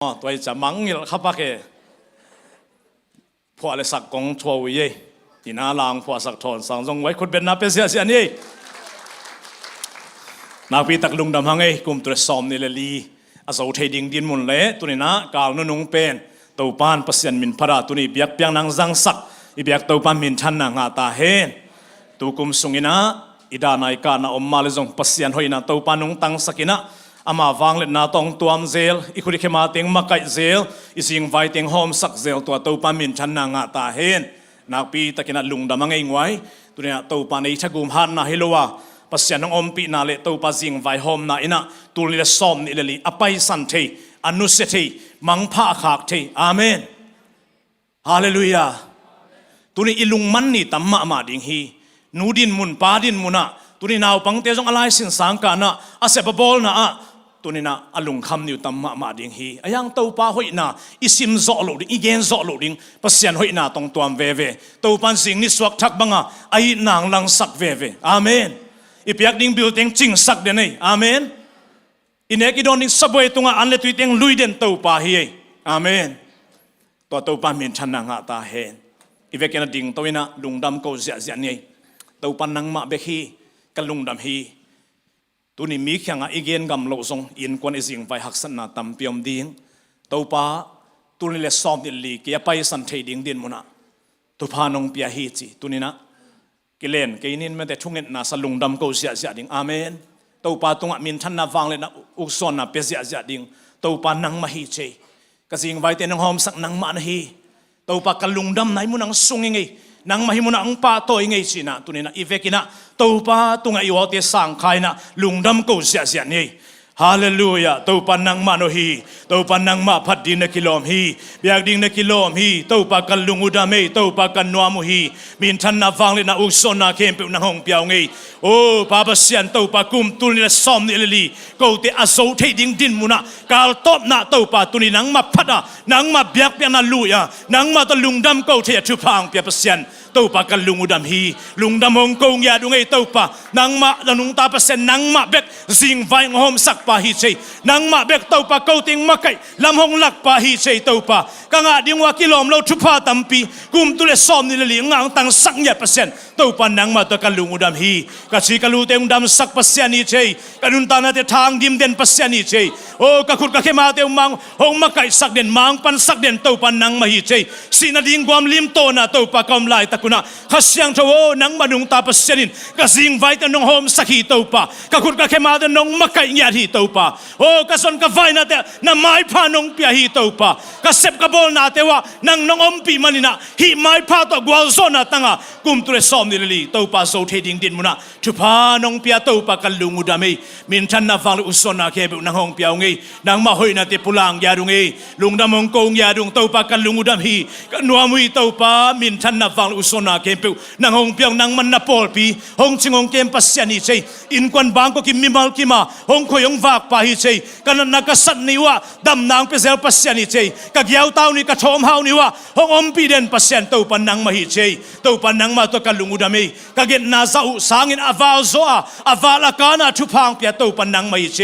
ตัวจะมังเงลขับปะเกพวกเลสักกงทัววิเยที่น่าลางพวกสักทอนสังจงไว้คนเป็นนับเป็นเสียนี่นักพิทักษ์ลุงดำหังไอ้กุมตัวซ้อมนี่เลยลีอาศัยเทดิงดินมุนเละตัวนี้นะกาวนุ่งเป็นตัวปานปัสยันมินพระตัวนี้เบียกเปียงนางจังสักอีเบียกตัวปานมินชันนางอาตาเฮนตัวกุมสุงินะอิดานายกานะอมมาเลจงปัสยันหอยนะตัวปานนุ่งตังสักินะอามาฟังเล็ดนาตองตัวมเซลอีคุริเขมาเต็งมาไกเซลอีสิงไวเต็งหอมสักเซลตัวปานมินชันนางอาตาเฮนนักปีตะกินะลุงดำหังไอ้ไว้ตัวนี้ตัวปานไอ้ชักุมฮันนะฮิโลวาปัสยันน้องอมปีนาเลตัวปาสิงไวหอมนะอินะตัวนี้ละซ้อมนี่เลยอภัยสันเทอนุสติมังพาขากเทอาเมนฮาเลลูยาตัวนี้อิลุงมันนี่ตัมมามาดิ่งฮีนูดินมุนปาดินมุนะตัวนี้นาวปังเตจงอะไรสินสังกานะอาเซบบอลนะตัวนี้นะอลุงคำนิวตัมมามาดิ่งฮีอายังตัวปาหอยนะอิซิมโซโลดิงอีเกนโซโลดิงปัสยันหอยนะตรงตัวเวเวตัวปันสิงนิสวกทักบังอ่ะไอ้นางลังสักเวเวอาเมนอีเปียกดิ่งบิวเต็งจิงสักเดนี่อาเมนอินเอกอีโดนิสบวยตุงอันเลตุยเต็งลุยเดนตัวปาฮีอาเมนตัวปามินชันนางอาตาเฮนอีเวกันดิ่งตัวนะลุงดำโกเสียนี่ตัวปานังมาเบคีกันลุงดำฮีตัวนี้มีแข่งอีเกนกำโลซงอินควันอิสิงไปหักสันนาตัมเปียมดิ่งตัวปาตัวนี้เลสซ้อมดิลีกี่ไปสันเทดิ่งดินมุนะตัวพานงเปียฮีจีตัวนี้นะกิเลนกินินไม่แต่ช่วงเงินนาสลุงดำโกเสียดิ่งอาเมนตัวปาตรงมินทันนาฟังเลยนะอุกซอนนะเปียเสียดิ่งตัวปานังมาฮีเจกสิงไว้แต่นังหอมสักนังมานะฮีตัวปากลุงดำไหนมุนังซุงยังไงนังมาหิมุนังปาโตยังไงสินะตัวนี้นะอีเวกินะตัวปาตรงไอ้วัวเตสังขายนะลุงดำกูเสียนี่ฮาเลลูยาตัวปานังมาโนฮีตัวปานังมาพัดดินกิโลมฮีเบียกดินกิโลมฮีตัวปากลุงอุดามตัวปากนัวมุฮีมินทันนาฟังเลยนะอุกซอนนะเข้มเป็นนังหงเปียวไงโอ้ปาบเสียนตัวปากุมตุนี่ละซ้อมนี่เลยลีกูเตอโซเทดิงดินมุนะกาลตบนะตัวปาตุนี่นังมาพัดนังมาเบียกเปียนะลุยนังมาตะลุงดำกูเทียชุพังเปียบเสียนตัวปากลุงอุดามฮีลุงดำหงกงยาดูไงตัวปานังมาละนุงตาเปเซนนังมาเบกสิงไฟงหอมสักปาฮีเชนังมาเบกตัวปากูติงมาไกลำหงหลักปาฮีเชตัวปากางาดิงว่ากิโลมเราชุพาตัมปีกุมตุเลซ้อมนี่เลยงางตังสักเนี่ยเปเซนตัวปานังมาตัวกันลุงอุดามฮีกะชีกะลูเตงดำสักปัสยานีเชยกะนุนตานาเตทางดิมเด่นปัสยานีเชยโอ้กะขุดกะเขมาเตมังหงมาไก่สักเด่นมังปันสักเด่นตัวปันนังมาฮีเชยสีนาดิงความลิมโตนะตัวปากำลายตะกุนะขัสยังทวนังมานุงตาปัสยานินกะซิงไว้แต่นงโฮมสักฮีตัวปากะขุดกะเขมาเตนงมาไก่ญาติตัวปาโอ้กะสนกะไฟนาเตนะไม้พานงเปียฮีตัวปากะเซบกะบอลนาเตว่านังนงอมปีมันนี่นะฮีไม้พาตกวาลโซนาตังะกุมตุเรซอมนี่ลีตัวปาโซเทดิงดินมุนะชุพานงเปียตัวปากันลุงอุดามีมินทันนาฟังอุศนาเคบุนังหงเปียวงี้นังมาหอยนาเตปุลังยาดุงี้ลุงดำหงกงยาดุงตัวปากันลุงอุดามีกันนัวมุยตัวปามินทันนาฟังอุศนาเคบุนังหงเปียวนังมันนาปอลปีหงจิงหงเกมปัสยานีเชอินควันบางก็กิมมิมัลกิมาหงคอยงวากปาฮิเชกันนักสัตนิวะดำนางเปเซลปัสยานีเชกะเกียวเต้านี่กะชมเฮานี่วะหงอมปีเดนปัสยันตัวปานังมาฮิเชตัวปานังมาตัวกันลุงอุดามีกะเกตนาซาอุสางินอาวาโซอาวาลากานาทุพังเปียตัวปานังมาฮิเช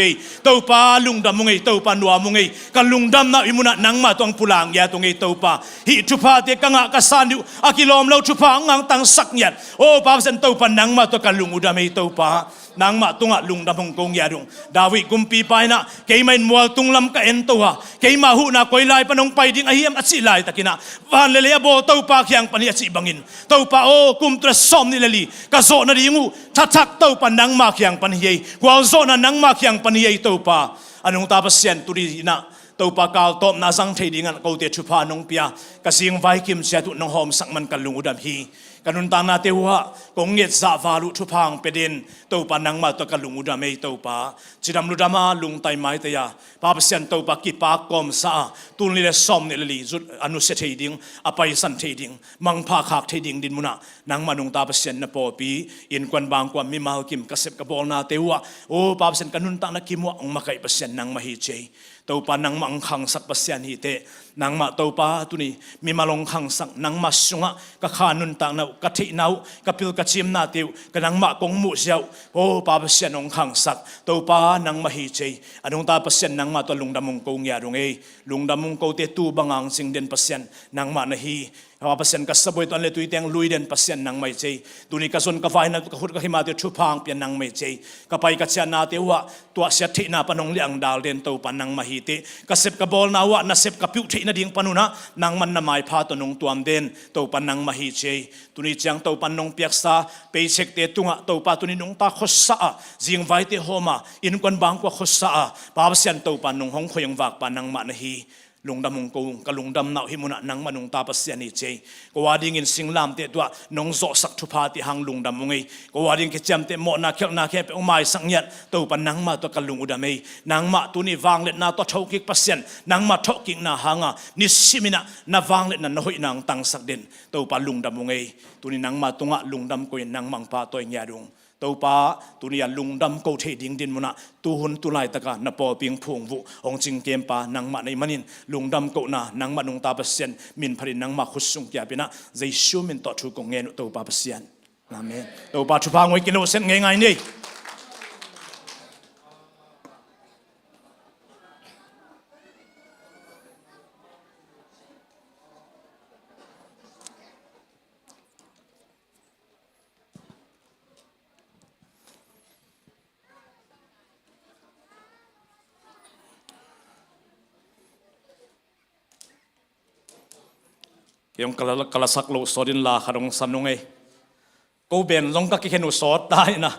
ตัวปาลุงดำมุงไงตัวปานัวมุงไงกันลุงดำนาอิมุนะนังมาตัวปุลังยาตัวไงตัวปาฮิทุพาเตกังกะสานิวอากิโลมเราทุพังงังตังสักเนียโอ้ปาเซนตัวปานังมาตัวกันลุงอุดามีตัวปานางมาตุงะลุงดำหงกงยาดุงดาวิกุมปีไปนะเกยมันมัวตุงลำกะเอ็นตัวเกยมาหูนะคอยลายปนงไปดิ้งอหิมอสิลายตะกินะวันเลเลียโบตัวปาเขียงปนิอสิบังอินตัวปาโอกุมตรสอมนี่เลลีกะโซนะดิงูทักทักตัวปานังมาเขียงปนิเยกวาโซนะนังมาเขียงปนิเยตัวปาอนุงตาเปเซียนตุรีนะตัวปากาลตบนาสังเทดิงันกูเตชุพานงเปียกะสิงไวคิมเสียตุนงหอมสักมันกันลุงอุดามฮีกันนุนตานาเตวะกงเงตซาฟาลุทุพังเปดินตัวปานังมาตัวกันลุงอุดามฮีตัวปาจิดำลุดามาลุงไตไม้เตียปาเปเซียนตัวปากิปากอมซาตุนลิเลซอมเนลลีจุดอนุเสเทดิงอภัยสันเทดิงมังพาขากเทดิงดินมุนะนังมานุงตาเปเซียนนปอปีอินควันบางกว่ามิมากิมกษับกบอลนาเตวะโอ้ปาเปเซียนกันนุนตานากิมัวองมาไกเปเซียนนังมาฮีเจตัวปานังมังคังสักเปเซียนฮีเต nang ma to pa tu ni mi malong khang sang nang ma sunga ka khanun ta nau ka thi nau ka pil ka chim na tiu ka nang ma kong mu siau o pa pasien ong khang sak to pa nang ma hi chei anong ta pasien nang ma to lungdamung ko ngya rung e lungdamung ko te tu bangang sing den pasien nang ma na hi pasien ka saboy ton le tuiteng lui den pasien nang mai chei tuni ka son ka vai na ka khut ka hima te thu phang pian nang mai chei ka pai ka cha na te wa tua sia thi na panong liang dal den to pan nang ma hi te ka sep ka bol na wa na sep ka piu thi na ding panuna nang man na mai pha to nong tuam den to pan nang ma hi chei tuni chang to pan nong piak sa pe chek te tunga to pa tuni nong ta khossa a jing vai te homa in kon bang ko khossa a pa pasien to pan nong hong khoyang wak pan nang ma na hi lungdamung ko kalungdam nau himuna nang manung ta pasien ni chei ko wading in singlam te tua nong zo sak thu pha ti hang lungdamung ei ko wading ke cham te mo na khel na khe pe mai sang nyat to pan nang ma to kalung udam ei nang ma tu ni wang let na to thokik pasien nang ma thokik na hanga ni simina na wang let na no hoi nang tang sak den to pa lungdamung ei tu ni nang ma tunga lungdam ko nang mang pa to nya dung tàu pa tunia lungdam ko the ding din muna tu hun tu lai taka na po ping phung vu ong ching kem pa nang ma nei manin lungdam ko na nang ma nung ta pasien min pharin nang ma khusung kya pina jaishu min to thu ko nge no tàu pa pasien amen tàu pa thu pa ngoi kilo sen nge ngai nei yung kalasak lo sodin la karong sanung eh ko ben long ka kikenu sod dai na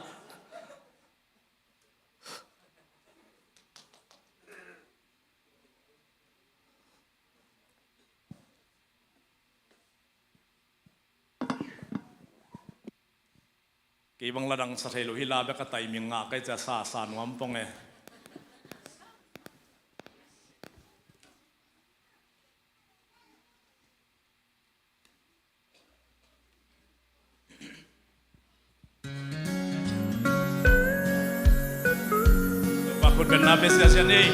ki bang ladang sa thelo hila ba ka tai ming nga kai cha sa nuam pong eh Put napis kasi yan eh.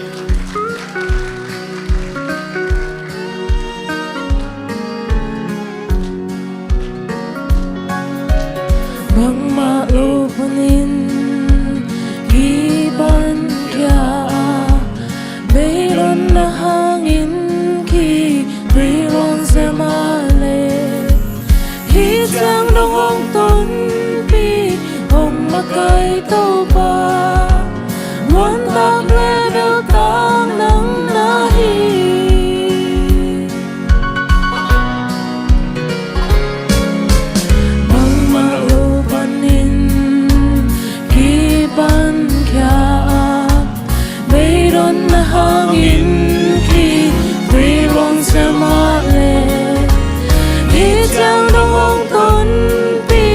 Bang maupanin iban kaya mayroon na hangin ki mayroon sa mali hijang nong ton pi hong makay tao pa One tag level tang nang nahi Bang maupanin kiban kya mayroon na hangin ki mayroon sa mali hijang nong ton pi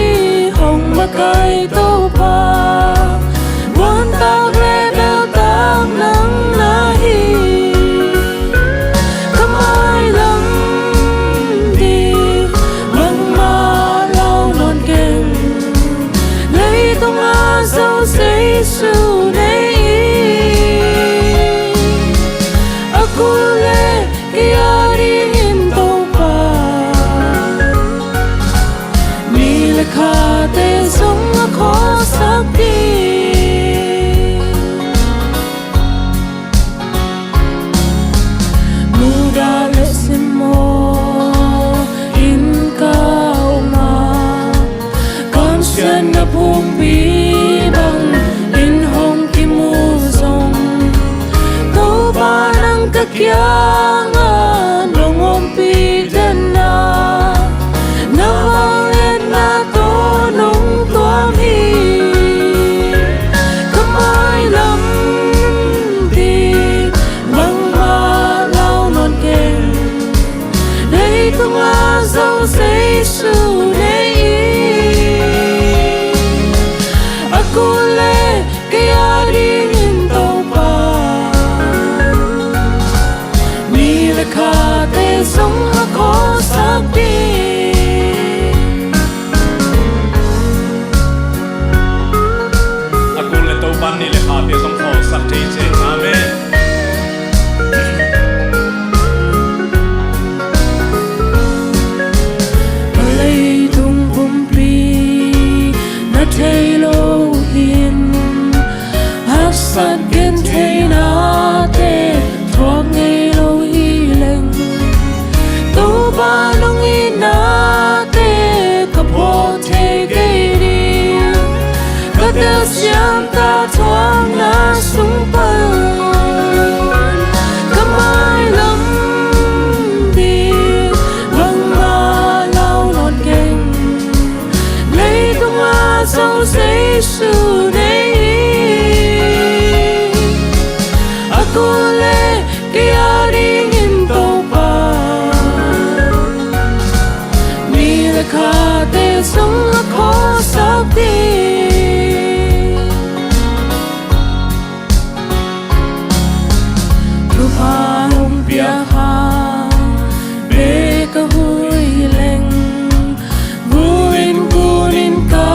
hong makay tao pa One tag Kyangan nongompi dan na Nawalit na to nung tuami Kamay lam di Bang malaw non ken Day tumasaw sa isu day Ako le kaya rin hinto pa Kate song ako sakti Ako le to ban ni le kate song ko sakti che amen sung pan kamai lam đi vang ma lao lon keng lấy tung a sâu giấy su đây aku le kia đi in tàu pa mi le kha te sung a khó sắc đi bia ha be ka hui leng buin ka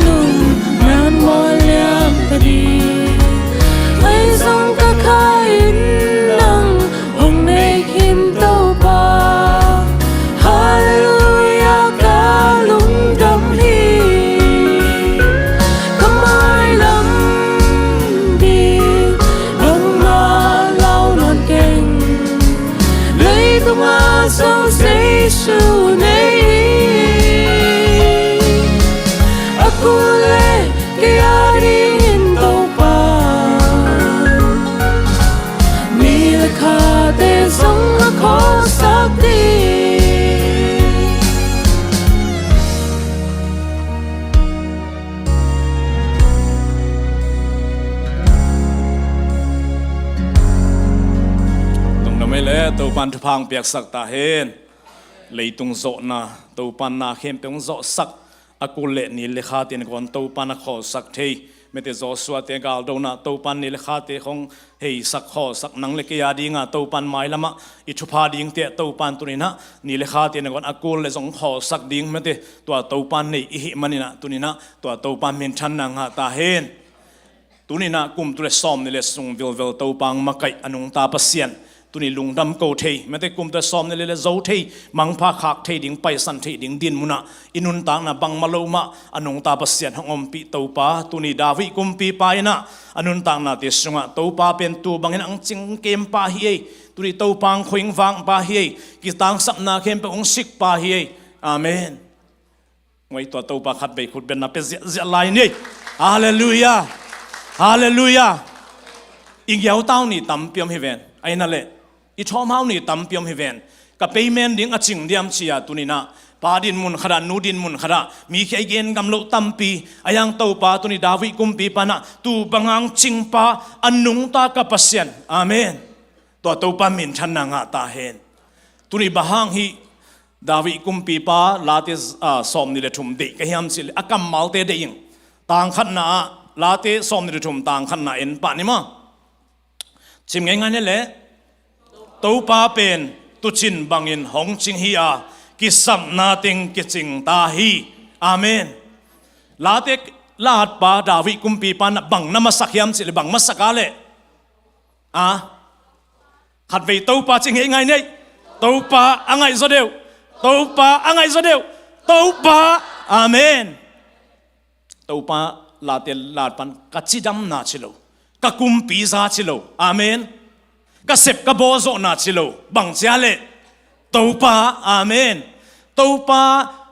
nun nan mo liam ta đi ai song ka khain nang hong nei him tàu pa hallelujah ka lung dam hi kamai lam đi vang ma lao non keng tung a sâu giấy su này aku le kia đi in tàu pa mi le kha te song a khó sắc đi lẽ tàu pan thu phang piak sak ta hen lấy tung dọ na tàu pan na khem peong dọ sak aku le ni le kha tin kon tàu pan kho sak thei me te zo suwa te gal do na tàu pan ni le kha te khong hei sak kho sak nang le ke ya di nga tàu pan mai lama I thu pha ding te tàu pan tu ni na ni le kha te kon aku le zong kho sak ding me te to tàu pan nei I hi manina tu ni na to tàu pan min than na nga ta hen tu ni na kum tu le som ni le sung vil tàu pang makai anung ta pasian tu ni lungdam ko thei mete kum ta som ne le zo thei mangpha khak thei ding pai san thei ding din muna inun tang na bang maloma anung ta pasian hongom pi to pa tu ni dawi kum pi pa ina anun tang na te sunga to pa pen tu bangin ang ching kem pa hi tu ni to pang khoing wang pa hi ki tang sap na khem pe ong sik pa hi amen ngoi to pa khat be khut ben na pe zia lai ni hallelujah hallelujah ing yau tao ni tam piom hi ven aina le I thom hau ni tam piom hi ven ka payment ding a ching diam chia tunina pa din mun khara nu din mun khara mi khai gen gam lo tampi ayang to pa tuni dawi kumpi pana tu bangang ching pa anung ta ka pasyan amen to pa min than na nga ta hen tuni bahang hi dawi kumpi pa late som ni le thum de ka hiam sil akam malte de ing tang khat na late som ni le thum tang khat na en pa ni ma chim ngai ngai le to pa pen tu chin bangin hong ching hi a ki sam na ting ki ching ta hi amen late lat pa dawi kumpi pa na bang na masakyam sil bang masakale a khat ve to pa ching ngai nei to pa angai zo deu to pa angai zo deu to pa amen to pa late lat pan ka chidam na chilo ka kumpi za chilo amen ka sep ka bozo na chilo bang chale to pa amen to pa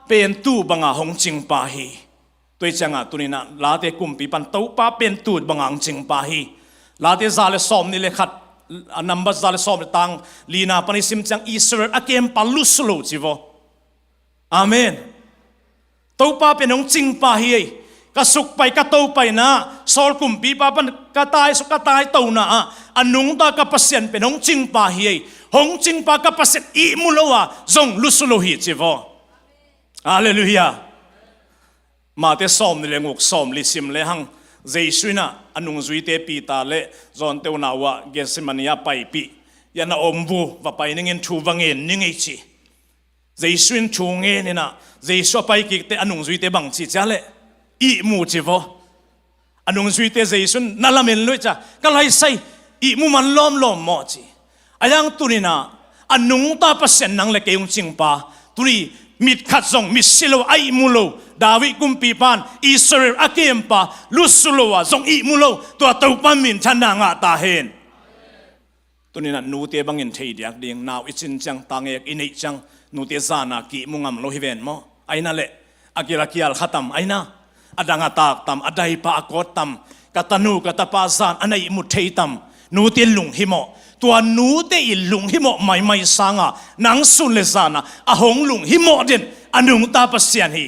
pen tu banga hong ching pa hi toi changa tunina late kumpi pan to pa pen tu bangang ching pa hi late zale som ni le khat number zale som tang lina panisim chang Israel akem paluslo chivo amen to pa pen hong ching pa hi ka suk pai ka to pai na sol kumpi pa pan ka tai su ka tai to na anung ta ka pasien pen hong ching pa hi hong ching pa ka pasien I mulowa zong lusulo hi chivo hallelujah mate som ni lenguk som li sim le hang jeisuina anung zui te pi ta le zon te na wa gesimania pai pi yana ombu va pai ningen thu wangen ningi chi jeisuin thu nge ni na jeisu pai ki te anung zui te bang chi cha le I mu chivo anung zui te jeisun nalamen lo cha kalai sai I mu man lom mo chi ayang tunina anung ta pasien nang le keung chingpa tuni mit khat zong mit silo ai mulo dawi kumpi pan Israel akempa lusulowa zong I mulo to to pan min chana nga ta hen tunina nu te bangin thei diak ding naw ichin chang tangek inei chang nu te zana ki mungam lo hiven mo aina le akira kial khatam aina adanga tak tam adai pa akot tam กตนูกตปาซานอันไหนมุดเทตัมนูเตียนลุงหิโมตัวนูเตียนลุงหิโมไม่สางะนังสุนเลซานะอะหงลุงหิโมเด่นอันนุงตาปัสยันฮี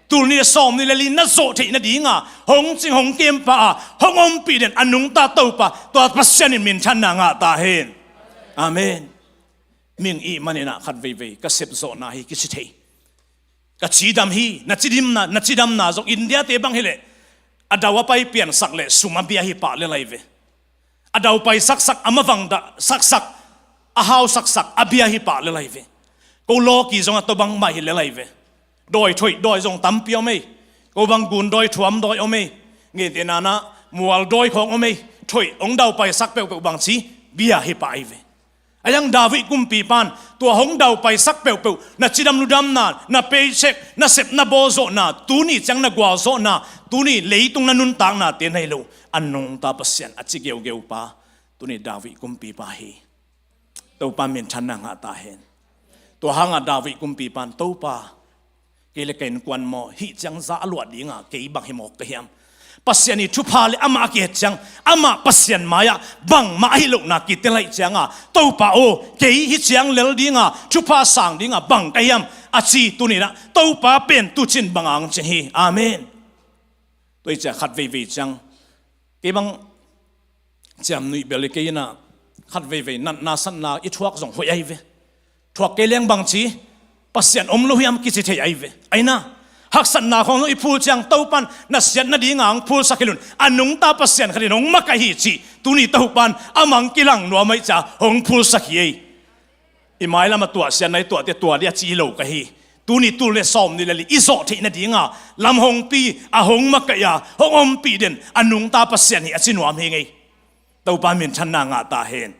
ตูนี่สอมนี่เลยนัดโซที่นัดดีงะหงจิงหงเกมปะหงอมปีเด่นอันนุงตาเต้าปะตัวปัสยันนี่มินชันนางะตาเฮนอาเมนมิงอีมันนะขัดเวก็เสพโซนาฮีกิสิเทก็ชีดำฮีนัดชีดำนะจงอินเดียเตบังเฮเลอดาวไปเปลี่ยนสักเลสุมาเบียฮีปะเลไลเวอดาวไปสักอามาฟังดะสักอาหาวสักอาเบียฮีปะเลไลเวกูโลกีจงอัตบังไม่เลไลเวโดยถอยโดยจงตั้มเปียวไม่กูบังกุนโดยทวมโดยอเมเงี้ยเดนานะมัวโดยของอเมถอยองดาวไปสักเปียวบังสีเบียฮีปะไอเวอายังดาวิกุมปีปานตัวหงดาวไปสักเปียวน่ะจิดำลุดำน่ะเปย์เช็คน่ะเสพน่ะโบโซน่ะตูนี่จังน่ะกว่าโซน่ะตูนี่เลยตรงนั้นนุนต่างน่ะเตียนให้ลูอันนงตาปัสยันอจิเกียวปาตูนี่ดาวิกุมปีปาฮีตัวปามินชันนังอาตาเฮนตัวหางดาวิกุมปีปานตัวปาเกลเกนกวนโมฮิจังซาลวดดีงะเกยบังฮิโมกเฮียมปัสยันนี่ทุพาเลอามาเกตจังอามาปัสยันมายะบังมาฮิโลนากิเตลัยจังอ่ะตัวปาโอเกยฮิจังเลลดีงะทุพาสังดีงะบังเฮียมอาชีตุนี่ละตัวปาเป็นตุจินบังอังเจฮีอาเมนตัวจะขัดเวจังเกบังจำนุยเบลเกยนะขัดเวนั่นนาสันนาอิทวกส่งหวยไอเวทวกเกลียงบังชีปัสยันอมลุยามกิจิเทไอเวไอนะหักสันนาของอิพูจังเต้าปันนัสยันนาดีงางพูสักลุนอันนุงตาปัสยันขดินงมักฮิจีตุนี่เต้าปันอามังกิลังนัวไม่จ่าหงพูสักฮีอิมายละมาตัวเสียนในตัวเดียตัวเดียจีโลกฮีตูนี่ตูเลสอมนี่เลยอิโซที่นาดีงาลำหงปีอาหงมักยาหงอมปีเด่นอันนุงตาปัสยันฮีอจินวามเฮงไงเต้าปันมินชันนางาตาเฮน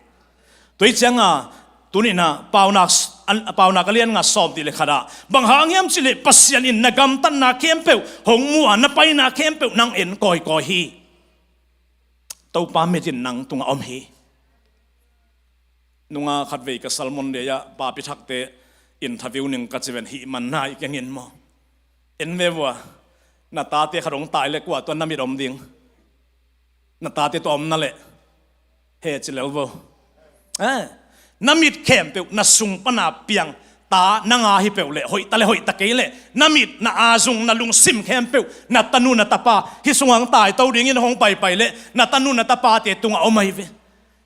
ตัวจังตุนี่นะเปล่านักเรียนงาสอบดีเลยขนาดบางหางยามสิเลปัสยันอินนักกำตันนักเข้มเปวหงมัวนับไปนักเข้มเปวนังเอ็นกอยฮีตัวปาเมจินนังตุงอมฮีนุงาขัดเวกสัลมอนเดียปาพิทักเตอินทวิวหนึ่งกัจเวนฮีมันน่าอีกอย่างเงินมั้งเอ็นเววะหน้าตาเตะขนมตายเลยกว่าตัวน้ำมีอมดิ่งหน้าตาเตะตัวอมนั่นแหละเฮจิเลวโวน้ำมิดเข้มเปวนัสุงปนาเปียงตานางาฮิเปวเละหอยตะเลหอยตะเกยเละน้ำมิดนาอาซุงนาลุงซิมเข้มเปวนาตานูนาตาปาฮิสุงังตายเต้าดิ่งยินหงไปเละนาตานูนาตาปาเตตุงเอาไม่เว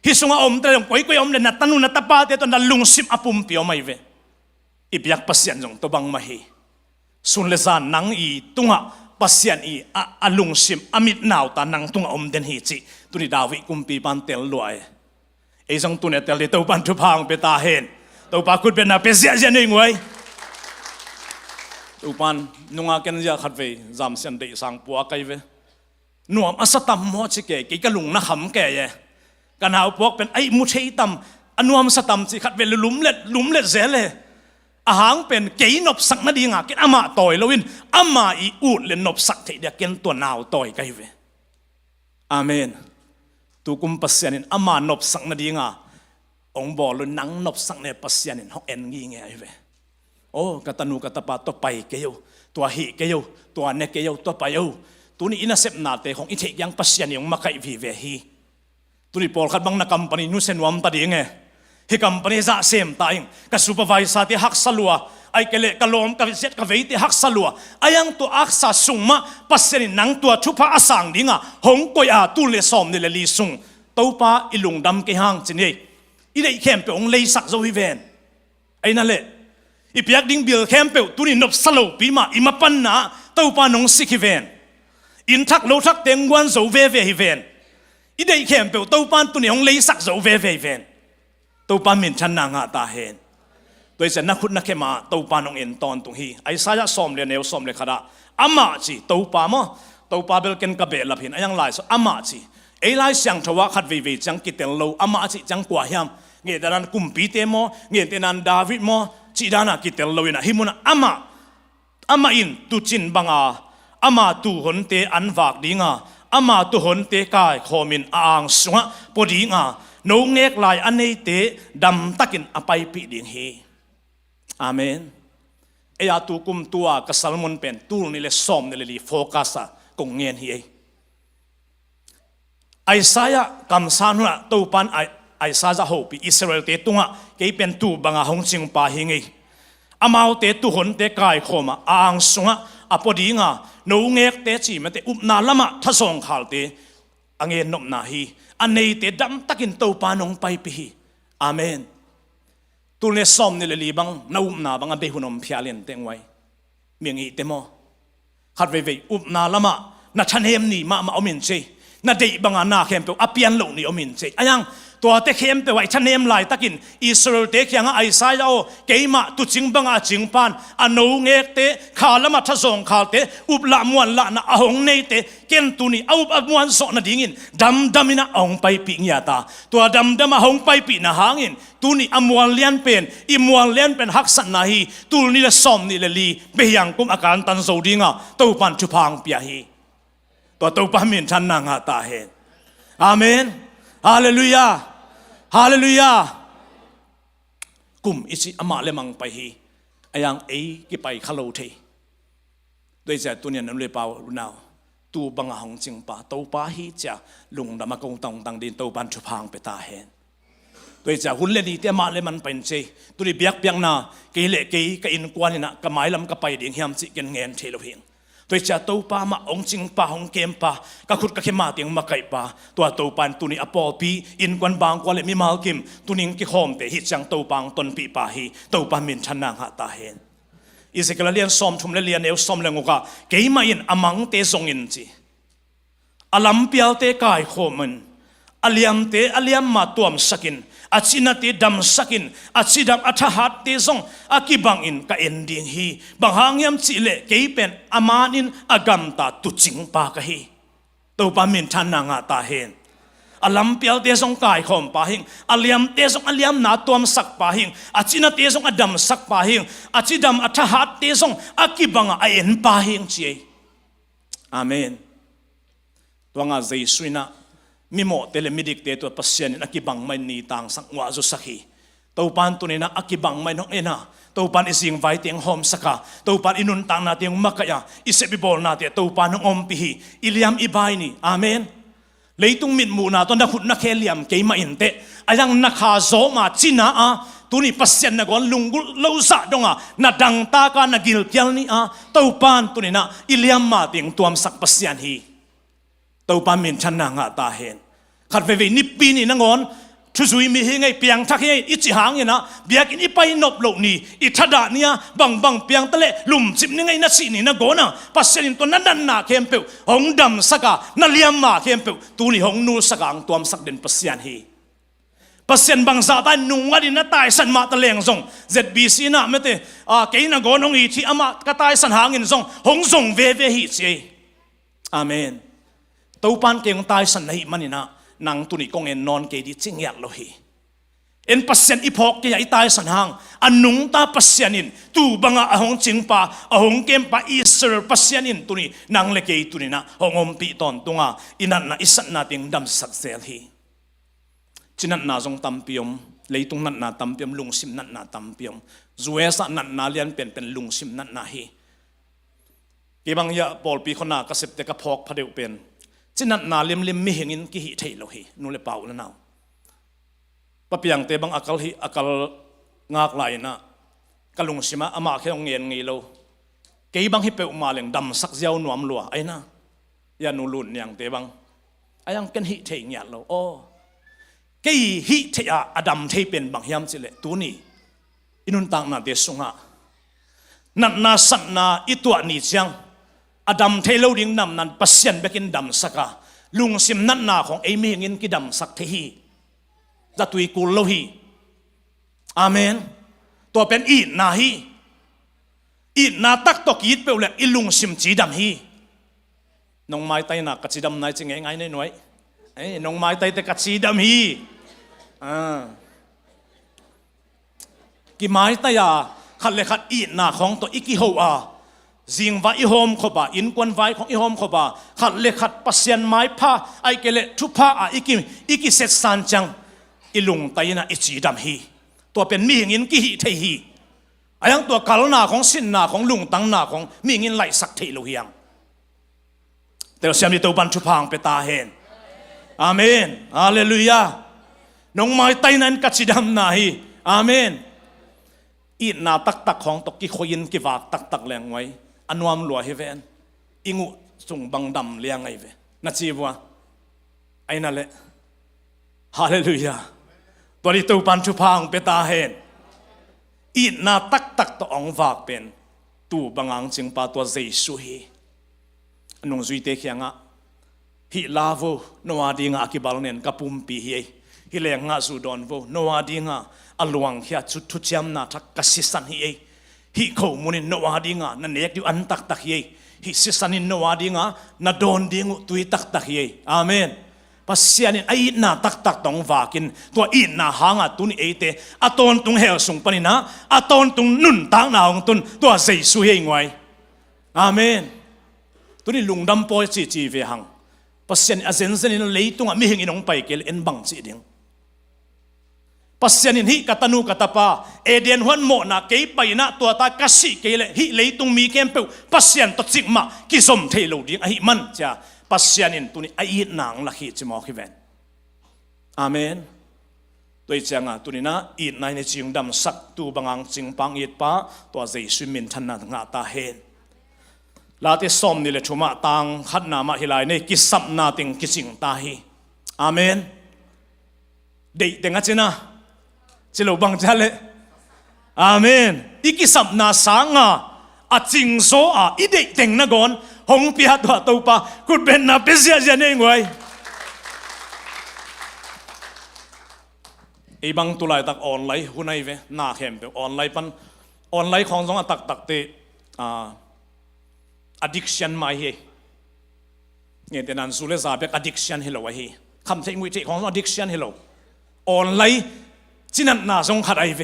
ฮิสุงอมเตยงก้อยอมเลยนาตานูนาตาปาเตตุนาลุงซิมอปุ่มเปียวไม่เวอิบยักปัสยันจงตัวบังมาฮีสุนเลซานนังอีตุงะปัสยันอีอาลุงซิมอามิดนาวตานังตุงอมเดนฮีจิตุนี่ดาวิกุมปีปันเตลลอยไอ้สังตุเนี่ยเตลเต้าปันทุพางเปตาเฮนเต้าปาคุดเป็นนาเปเสียเจนิงไว้ตุปันนุงอาเกนยาขัดเวจามเสียนเดสังปัวไกเวนัวมัสตัมโมชิเกกิกะลุงนะขำแก่เยกันหาพวกเป็นไอ้มุเชยตัมอนัวมัสตัมสิขัดเวลุมเล็ดเสเลอาหางเป็นเกยนบสักนาดีงาเกนอามาต่อยลวินอามาอีอูดเลนนบสักเทียเกนตัวนาวต่อยไกเวอาเมนตุกุมปัสยันินอามานบสังนาดีงาองบอลนังนบสังเนปัสยันินฮอกเอ็นงี้ไงเวโอ้กตันูกตปาตัวไปเกยวตัวหิเกยวตัวเนเกยวตัวไปเยวตัวนี้อินาเซปนาเตของอิเทยังปัสยันิองมาไกวีเวฮีตัวนี้พอลขัดบังนักกัมปนีนุเซนวามตาดีไงฮิกัมปนีจะเซมตายกับซูเปอร์ไวซ์ที่ฮักสลัวไอเกเลกลอมกับเซตกับเวทีฮักสลัวไอยังตัวอักษาสุงมาปัสยันินังตัวชุพะอสังดีงาหงกอยอาตุเลสอมนี่เลลีสุงตัวป้าอิลุงดำเกหังจีนี่อีเด็กเข้มเปองเลยสักโจฮิเวนไอ้นั่นแหละอีพยักดิ้งเบลเข้มเปตุนี่นบสโลปีมาอิมาปันนาตัวป้านงสิกิเวนอินทักโลทักเต็งวันโจเวฮิเวนอีเด็กเข้มเปตัวป้านตัวนี้องเลยสักโจเวฮิเวนตัวป้ามินชันนางาตาเฮนโดยเฉพาะนักขุดนักเข้มาตัวป้านงเอ็นตอนตรงฮีไอ้สายสอมเรียนเอวสอมเลยขดาอามาจีตัวป้ามตัวป้าเบลเกนกับเบลลาพินไอ้ยังไล่สอามาจีไอ้ไล่เสียงทว่าขัดวีจังกิเตลโลอามาจีจังกว่าฮิมเงี้ยแต่นั้นกุมปีเตมเงี้ยแต่นั้นดาวิดจีดานากิเตลโลวินะฮิมุนะอามาอินตุจินบังอามาตุหนเตอันฝากดีงาอามาตุหนเตกายขมินอ่างสุงะปดีงาโนเงกลายอันนี้เตดำตะกินอภัยปีดิ่งเฮอาเมนไอ้ยาตุกุมตัวกัสลมอนเป็นตูนี่เลยซ้อมนี่เลยโฟกัสกงเงียนเฮ ไอซายะกำสานุนะตัวปันไอซาจะหูปีอิสราเอลเตตุงะเกี่เป็นตูบังอาหงจิงปาหิงอามาเตตุหนเตกายโคมาอ่างสุงะอปอดีงะนูเงกเตจีมันเตอุบนาละมะทศงขาวเตอังเงินนบนาฮีอันนี้เตดำตักินตัวปานงไปปีอาเมนตุเลสอมนี่เลยบังนาอุบนาบังอเบหุนอมพิอาเลนเตงไว้เมียงอีเตโมขัดเวอุบนาละมะนัชเนมนี่มาอมินเจนาเดบังอานาเข้มเปอเปียนโลนี่อมินเจอายังตัวเตเข้มเปไว้ชเนมลายตะกินอิสราเอลเตกยังไอซายาโอเกยมาตุจิงบังอาจิงปานอันนูเงกเตขาละมาทศงขาเตอุบละมวนละนะอหงเนเตเกนตุนีอุบมวนสนะดิ่งินดำมินะอหงไปปีญาตาตัวดำอหงไปปีนะหางินตุนีอมวนเลียนเป็นอิมวนเลียนเป็นฮักษณะฮีตุนีละซอมนี่ละลีเบียงกุมอาการตันโซดิงะตัวปันชุพังเปียฮีตัวปามินชันนางาตาเฮนอาเมนฮาเลลูยาฮาเลลูยากุมอิสิอามาเลมังไปฮีอายังกิไปขลุทีโดยใจตัวเนี่ยนั่นเลยเปล่าหนาวตูบังหงจิงป่าตัวป้าฮีจะลุงดามากงตองตังดินตัวบันชุพังไปตาเฮนโดยใจหุ่นเลดีเตมาเลมันเป็นเจตัวนี้เบียกเบียงนาเกเละเกยกอินกวนนี่นะกระไม้ลำกระไปดิ่งเฮียมจิกันเงินเทลเพียงโดยจะตัวป้ามาองจิงป้าองเกมป้ากะขุดกะเขมาเตียงมาไก่ป้าตัวปานตัวนี้อปอปีอินกวนบางกว่าเลยมีมาลกิมตัวนี้กิโฮมเตหิจังตัวปังตนปีป้าฮีตัวป้ามินชันนางหาตาเห็นอิสกลเลียนซอมชุมเลียนเอวซอมเลงกะเกยมาอินอมังเตซงอินจีอลัมเปียลเตกายโคมันอเลียมเตอเลียมมาตัวมสกินอาชินาตีดำสกินอาชิดำอัฐหัดตีซงอากิบังอินกะเอ็นดิ้งฮีบังหางยามจิเลเกยเป็นอามานินอากามตาตุจิงปากะฮีตัวปามินทันนางาตาเฮนอาลัมเปียลเตซงกายคอมปาหิงอาเลียมเตซงอาเลียมนาตัวมสักปาหิงอาชินาเตซงอาดำสักปาหิงอาชิดำอัฐหัดเตซงอากิบังอาเอ็นปาหิงเจอาเมนตัวงาเจสุยนะมีโมเตเลมิดิกเตตัวปัสเซียนนักบังไม่นีต่างสังวาจุสักฮีตัวปันตัวนี้นะอักบังไม่น้องเอ็นะตัวปันอิสิงไว้เตียงหอมสักะตัวปันอินุนต่างนาเตียงมักกะยาอิเซบิบอลนาเตียตัวปันน้องอมปีฮีอิลิยามอิบายนี่อาเมนเลยตุงมิดมูนาตัวนักขุดนักเคลียมเกยมาอินเตอายังนักขาโซมาจินาตัวนี้ปัสเซียนนักวันลุงกุลาซาดงนัดดังตาการนักกิลเกียลนี่ตัวปันตัวนี้นะอิลิยามมาเตียงตัวมสักปัสเซียนฮีตัวปามินชันนางาตาเห็นขัดเวนิปปีนี่นังอนทุสุยมีเฮงไงเปียงทักเฮงอิจิหางเนี่ยนะเบียกินอิไปนบโลนี่อิทัดาเนี่ยบังเปียงตะเละลุมจิบนี่ไงนัดสินี่นักโกนะปัสเซนินตัวนั้นนาเข้มเปียวหงดำสักานัเลียมมาเข้มเปียวตัวนี้หงนูสักางตัวมสักเด่นปัสเซียนเฮปัสเซียนบางซาตายนุ่งวันนี้นัดตายสันมาตะเลงซง ZBC นะไม่เตเกยนักโกนหงอีที่อามากระตายสันหางินซงหงซงเวฮิเจอาเมนตัวปันเก่งตายสันหิมันนี่นะนางตุนิกงเอ็นนอนเกดีจิงอยากโลหิเอ็นปัสเซียนอีพอกเกยไอตายสันหางอันนุงตาปัสเซียนินตูบังอาหงจิงปาอาหงเกมปาอิสราเอลปัสเซียนินตุนินางเลเกยตุนินะหงอมปีตอนตุงาอินันนะอิสันนาเตียงดำสักเซลฮีจินันนาจงตัมปิยมเลยตุงนันนาตัมปิยมลุงซิมนันนาตัมปิยมจูเอสนันนาเลียนเป็นลุงซิมนันนาฮีเกบังยาปอลปีคนนากระเสพเตกพอกพระเดวเป็นจินัดนาเลียมไม่เห็นกิหิเทโลหินู่นเลยเปล่าแล้วนาปะเปียงเตบังอักลงากไหลนะกลุงสิมาอามาแค่องเงินงี้โลเกี่ยบังฮิเปอมาเลียงดำสักเจ้าหนวมลัวไอ้นะยานูลุนอย่างเตบังไอ้ยังกันหิเทงยาโลโอ้เกี่ยหิเทียอดัมเทเป็นบางยามสิเลตัวนี้อินุนต่างนาเดสุงะนัดนาสันนาอิตัวนี้จังอดัมเทโลดิ้งนำนั้นปัสเซียนเบกินดำสักลุงซิมนัดนาของเอมี่งินกิดำสักเทฮีจะตุยกุลโลฮีอาเมนตัวเป็นอีนาฮีอีนาตักตกยีดเปล่าอิลุงซิมจีดำฮีน้องไม้ไตนักกัจีดำนายจะไงหน่อยน้องไม้ไตแต่กัจีดำฮีกี่ไม้ไตยาขัดเลยขัดอีนาของตัวอิกิโฮจิงว่าอีโฮมขบาอินกวนไว้ของอีโฮมขบาขัดเล็กขัดปัสเซียนไม้ผ้าไอเกล็ดทุผ้าอีกิเสร็จสันจังอีลุงไตนะอีจีดำฮีตัวเป็นมีหินกิหิเทฮีไอยังตัวกาลนาของสินนาของลุงตังนาของมีหินไหลสักเทโลเฮียงแต่เสียมที่ตัวบันทุพังไปตาเห็น อาเมนฮาเลลูยาน้องไม้ไตนั้นกัจจิดำนาฮีอาเมนอีนาตักของตกกิคยินกิวากตักแรงไว้อันวามหลัวเฮเวนอิงุส่งบังดำเลี้ยงไงเวนัจีบัวไอ้นั่นแหละฮาเลลูยาตัวนี้ตัวปันชุพังเปตาเฮนอีนาตักตัวองวากเป็นตูบังอังจิงปาตัวเจสุฮีนงจุยเตเขียงะฮิลาโวโนอาดีงะกิบาลเนนกับปุ่มปีฮีฮิเลงะสุดอนโวโนอาดีงะอลวงเฮียจุดทุจยมนาทักกัสิสันฮีฮิเขามุนินโนอาดีงะนั่นเอกดิอันตักฮีฮิสิสันินโนอาดีงะนาโดนดีงุตุยตักฮีอาเมนปัสยานินไอ้นาตักตองวากินตัวอินนาหางตุนเอเตอตอนตุงเฮลสุงปนินะอตอนตุงนุนตังนาองตุนตัวเจสุเฮงไว้อาเมนตัวนี้ลุงดำปอยจีเวหังปัสยานิอาเซนเซนินเลยตุงมิหิงอินองไปเกลเอ็นบังจีดิงปัสยานินฮิกตันูกตปาเอเดียนหันโมนาเกยไปนะตัวตากัสิเกลฮิเลยตุงมีเกมเปวปัสยานตจิกมากิสมเทโลดิงอหิมันจ้าปัสยานินตุนี้ไอ้นางลักฮิจิมอคิเวนอาเมนตัวเจ้างาตุนี้นะอีนายในจิงดำสักตูบังอังจิงปังอีดป้าตัวเจสุมินทันนางาตาเฮนลาเตสอมนี่เลชุมาตังขัดนามาฮิลายในกิสับนาติงกิจิงตาฮีอาเมนเด็กเต็งอาเจนะจิโลบังจัลเลอาเมนอีกิสับนาสังอาอาจิงโซอาอีเด็กเต็งนะก่อนหงพิหัดว่าตัวปากุดเป็นนาเปเซียเจเนงไว้ไอ้บังตุลายตักออนไลน์หุ่นไอเวน่าเข้มเปออนไลน์ปันออนไลน์ของสองตักเตaddiction มาเฮเนี่ยแต่นั้นสุเลซาเปก addiction เฮโลวะเฮคำเทงวิธีของ addiction เฮโลออนไลน์จินันน่าสงขัดไอเว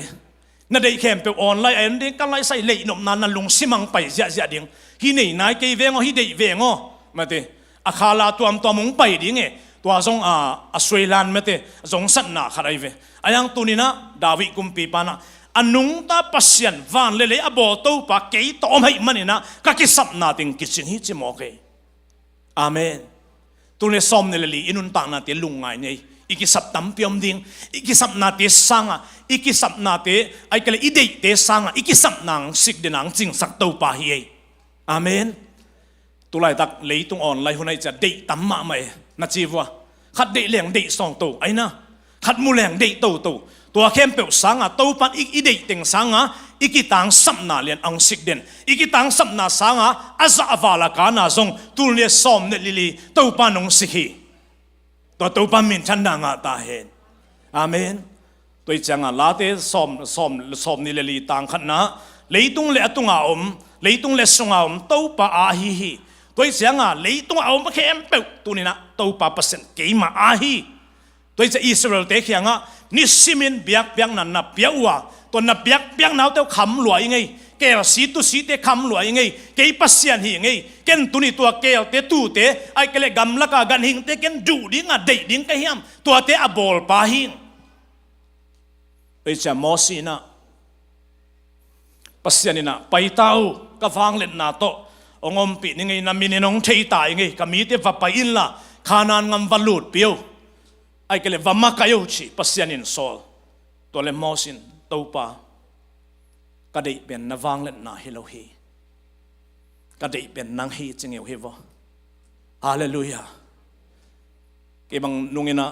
นั่นได้เข้มเปออนไลน์ไอ้เด็กกันไลใส่เล่นนมนานนั่นลงสิมังไปเสียดิ่งฮีนี่นายเกยเวงอ๋อฮีเดยเวงอ๋อมาเตอาคาลาตัวมุงไปดิ่งเอตัวทรงสวยลานมาเตทรงสันนาขัดไอเวอายังตัวนี้นะดาวิกุมปีปานะอันนุงตาปัสยันวันเล่อบอตัวปากเกยตัวไม่มันนี่นะก็คิดสับนาติงคิดสิ่งที่จะมองเกยอาเมนตัวนี้ซ้อมในลีอินุนตานาเตลุงไงเนี่ยอีกสับตั้มเปียมดิ่งอีกสับนาเตสังอีกสับนาเตไอ้กเลยอีเดย์เตสังอีกสับนางสิกเดนังจิงสักตัวปาฮีอาเมนตัวไรตักเลยตรงอ่อนไรคนไหนจะเดย์ตั้มมาไหมนัดจีวะขัดเดย์แรงเดย์สองตัวไอ้นะขัดมูแรงเดย์ตัวเข้มเปลวสังตัวปันอีเดย์เต็งสังอีกตังสับนาเลียนอังสิกเดนอีกตังสับนาสังอาซาฟาลากานาซงตัวเนี่ยซ้อมเนี่ยลิตัวปันนงสิกีตัวปันมินชันนางาตาเฮนอาเมนตัวจังลาเตซ้อมนี่ลีตังขันนะเลยตุงเลตุงอาอมเลยตุงเลสงอาอมตัวปะอาฮีตัวจังเลยตุงอาอมเข้มเปลวตัวนี้นะตัวปะเปอร์เซ็นต์เกี่ยมาอาฮีตัวจะอิสราเอลเตะเขียงนิสิมินเบียกนั่นนับเบียกว่าตัวนับเบียกน้าเต้าคำรวยไงเกลสีตุสีเตะคำรวยไงเกยปัสยันหิไงเก่นตัวนี้ตัวเกลเตะตู้เตะไอ้เกลกำลักกันหิงเตะเก่นดูดิ้งเดดิ้งก็เฮียมตัวเตะอบอลปาหิงไอ้เจ้ามอสีนะปัสยันนี่นะไปเต้ากระฟังเล่นนาโตองอมปีนี่ไงนามินน้องเทยตายไงก็มีเตะวับไปอินละขานานงำวัลุดเปียวไอ้เกลว่ามาคายชิปัสยานินโซลตัวเลมอสินตัวปาก็ได้เป็นนวังเล่นนาฮิโลฮีก็ได้เป็นนางฮีจึงเอวฮีวะฮาเลลูยาเก็บังนุงินะ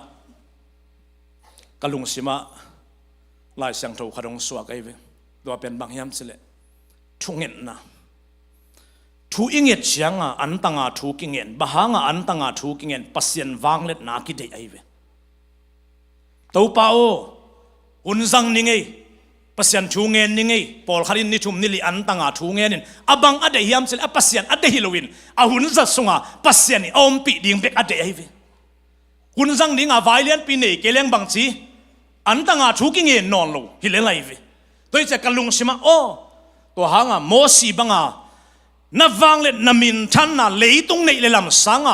กะลุงสิมาลายเสียงถูกขดงสวกไอ้เวตัวเป็นบางยามสิเลทุงเงินนะทูอิงเงเชียงอันตังทูกิงเงินบะหางอันตังทูกิงเงินปัสยันวังเล่นนาคิดได้ไอ้เวตัวเป้าหุ่นซังนี่ไงปัสยันชูเงินนี่ไงปอลคารินนิชุมนิลิอันตังอาชูเงินอับังอเดียมเสลปัสยันอเดฮิโลวินอาหุ่นซัสงาปัสยันนี่อมปีดิ่งเบกอเดียฮิหุ่นซังนี่งาไวเลียนปีนี่เกลียงบังจีอันตังอาชูกิเงินนอนโลฮิเลไลฟิตัวจะกลุงชิมาโอตัวหางาโมสีบังนับวังเล่นนามินทันน่ะเลยตรงในเลลำสัง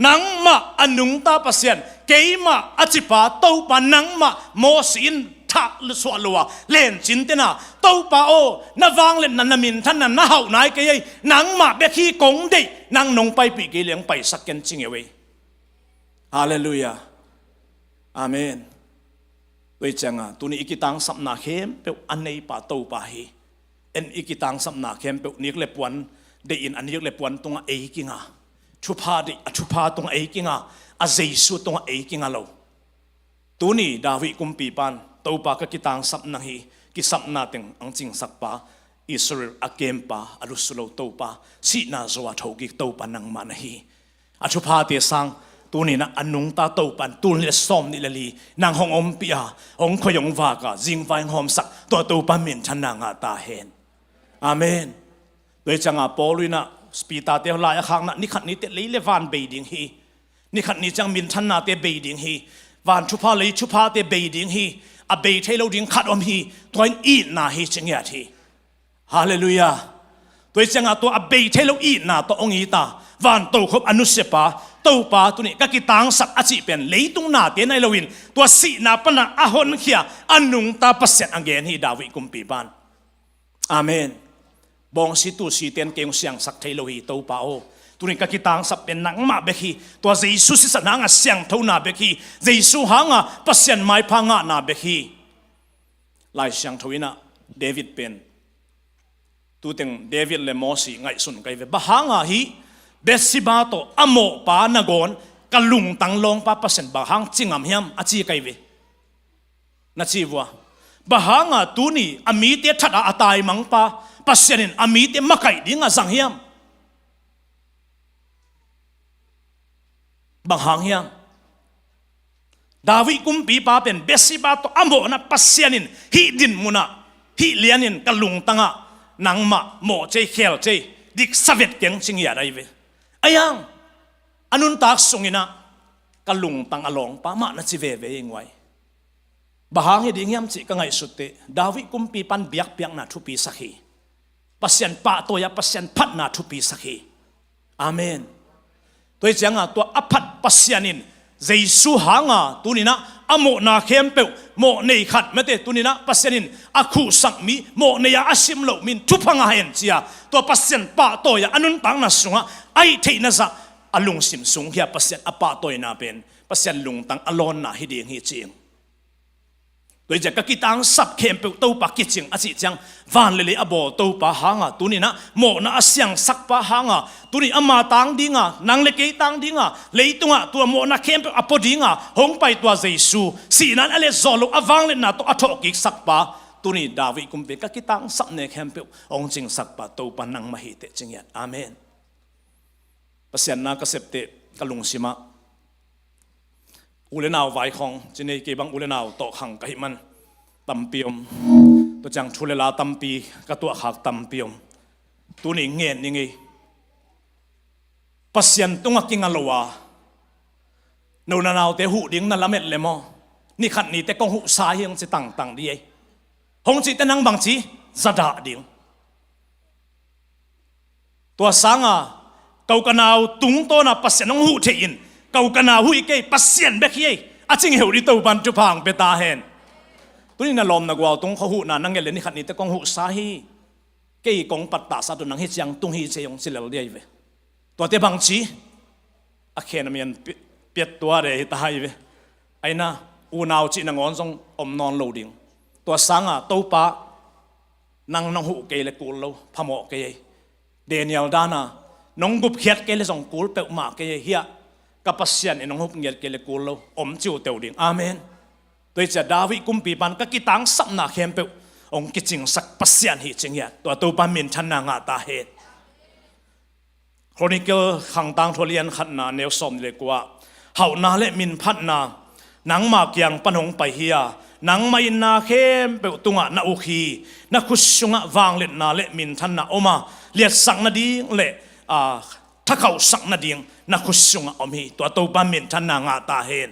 นังมาอนุงตาปัสยันเกยมาอจิปาเต้าปานังมาโมสินทักสวลัวเล่นจินเตน่ะเต้าปาโอนับวังเล่นนามินทันน่ะน่าเฮานายเกยนังมาเบคีกงเดนังนงไปปีเกลียงไปสักกันจริงเอเวฮาเลลูยา อาเมนด้วยจังตัวนี้อีกตังสัมนาเข้มเปียวอันในป่าโตป่าฮีเอ็นอีกตังสัมนาเข้มเปียวนิกเล็บวันได้อินอันนี้เล็บวันตรงเอกิงาชุพาดิชุพาตรงเอกิงาอาเจสุตรงเอกิงาเราตัวนี้ดาวิกุมปีปันโตป่าก็กิตังสัมนาฮีกิสัมนาเต็งอังจิงสักป่าอิสราเอลอาเกมป่าอารุสุโลโตป่าสีนาจวัดหกิโตป่านังมานะฮีอาชุพาเตสังตัวนี้นะอันนุงตาโตปันตัวนี้ซ้อมนี่ละลีนางหงอมปีอาหงขยงวากาจิงไฟหอมสักตัวโตปันมินฉันนางาตาเห็นอาเมนโดยจังอาปอลุยนะสปีตาเตลายข้างนะนี่ขัดนี้เตลีเลวานเบดิงฮีนี่ขัดนี้จังมินฉันนาเตเบดิงฮีวานชุพาเลยชุพาเตเบดิงฮีอาเบเทโลดิงขัดอมฮีตัวอีนาฮีจังยาทีฮาเลลูยาโดยจังอาตัวอาเบเทโลอีนาตัวองอีตาวานโตคบอนุเสปาโตปาตัวนี้ก็กิตังสักอาชีเป็นเลยตุงนาเตียนในลวินตัวสีนาปนังอาหอนเขียอันนุงตาปัสเซนอังเกนฮีดาวิกุมปีบานอาเมนบองสิตุสีเตียนเก่งเสียงสักเทโลฮีโตปาโอตัวนี้ก็กิตังสักเป็นนังมาเบคีตัวเจสุสิสนังเสียงเท่านาเบคีเจสุหางปัสเซนไม้พังนาเบคีลายเสียงทวินะเดวิดเป็นตัวเต็งเดวิดเลโมสีไงสุนไกเวบหางฮีเบสิบาโตอโมปานกอนกลุงตังลงปาปัสเซนบะฮังจิงามเฮียมอาจีไกเวนัชีวัวบะฮังตูนี่อามีเตทัดอาตายมังปาปัสเซนินอามีเตมะไกดิงาสังเฮียมบะฮังเฮียมดาวิกุมปีปาเป็นเบสิบาโตอโมนะปัสเซนินฮิดินมุนะฮิเลียนินกลุงตังะนังมะโมเจเคลเจดิกสเวตเก่งจิงยาไรเวayang anun tak sungina kalung tang along pa ma na chive ve ingwai bahang hi dingyam chi ka ngai sutte dawi kumpi pan biak piak na thupi sakhi pasien pa toya pasien phat na thupi sakhi amen toi changa to aphat pasianin jesu hanga tunina amo na khempe mo nei khat mate tunina pasianin akhu sakmi mo neya asim lo min thupanga hen chia to pasien pa toya anun tang na sunga ai theina za alung sim sung hia pasien apa toy na pen pasien lung tang alon na hi ding hi ching doi ja ka kitang sap khem pe to pa ki ching achi chang van le le abo to pa hanga tunina mo na asyang sak pa hanga tuni ama tang dinga nang le ke tang dinga leitunga tu mo na khem pe apodinga hong pai tua jesu si nan ale zolo awang le na to athok ki sak pa tuni dawi kumpe ka kitang sap ne khem pe ong ching sak pa to pa nang ma hi te ching yan amen pasien na ka septe kalung sima ulenaw vai khong chine ke bang ulenaw to khang kai man tampiom to chang thulela tampi ka to khak tampiom tu ni ngen ni ngi pasien tunga kinga lowa no na naw te hu ding na lamet le mo ni khat ni te kong hu sa hiang chi tang tang di ai hong chi te nang bang chi zada ding to sanga kau kanau tung to na pasien nong hu the in kau kanau hui ke pasien be khi a ching heu ri to ban tu phang pe ta hen tunin na lom na gwa tung kho hu na nang le ni khat ni te kong hu sa hi ke kong pat ta sa tu nang hi chiang tung hi che yong silal dei ve to te bang chi a khen mian piet tua re ta hai ve aina u naw chi na ngon song om non lo ding to sanga to pa nang nong hu ke le kul lo phamo ke Daniel dana nong gup khiat ke le song kul pe ma ke hia kapasyan enong hup ngel ke le kul lo om chiu teu ding amen toi cha dawi kumpi pan ka kitang sapna khem pe ong kiching sak pasyan hi ching ya to pa min than na nga ta he chronicle khang tang tholian khat na neu som le kwa hau na le min phat na nang ma kyang panong pai hia nang mai na khem pe tunga na u khi na khusunga wang le na le min than na oma liat sang na ding leถ้าเขาสักนาเดียงนักขุชงอมฮีตัวตัวบ้านเมียนท่านนางาตาเห็น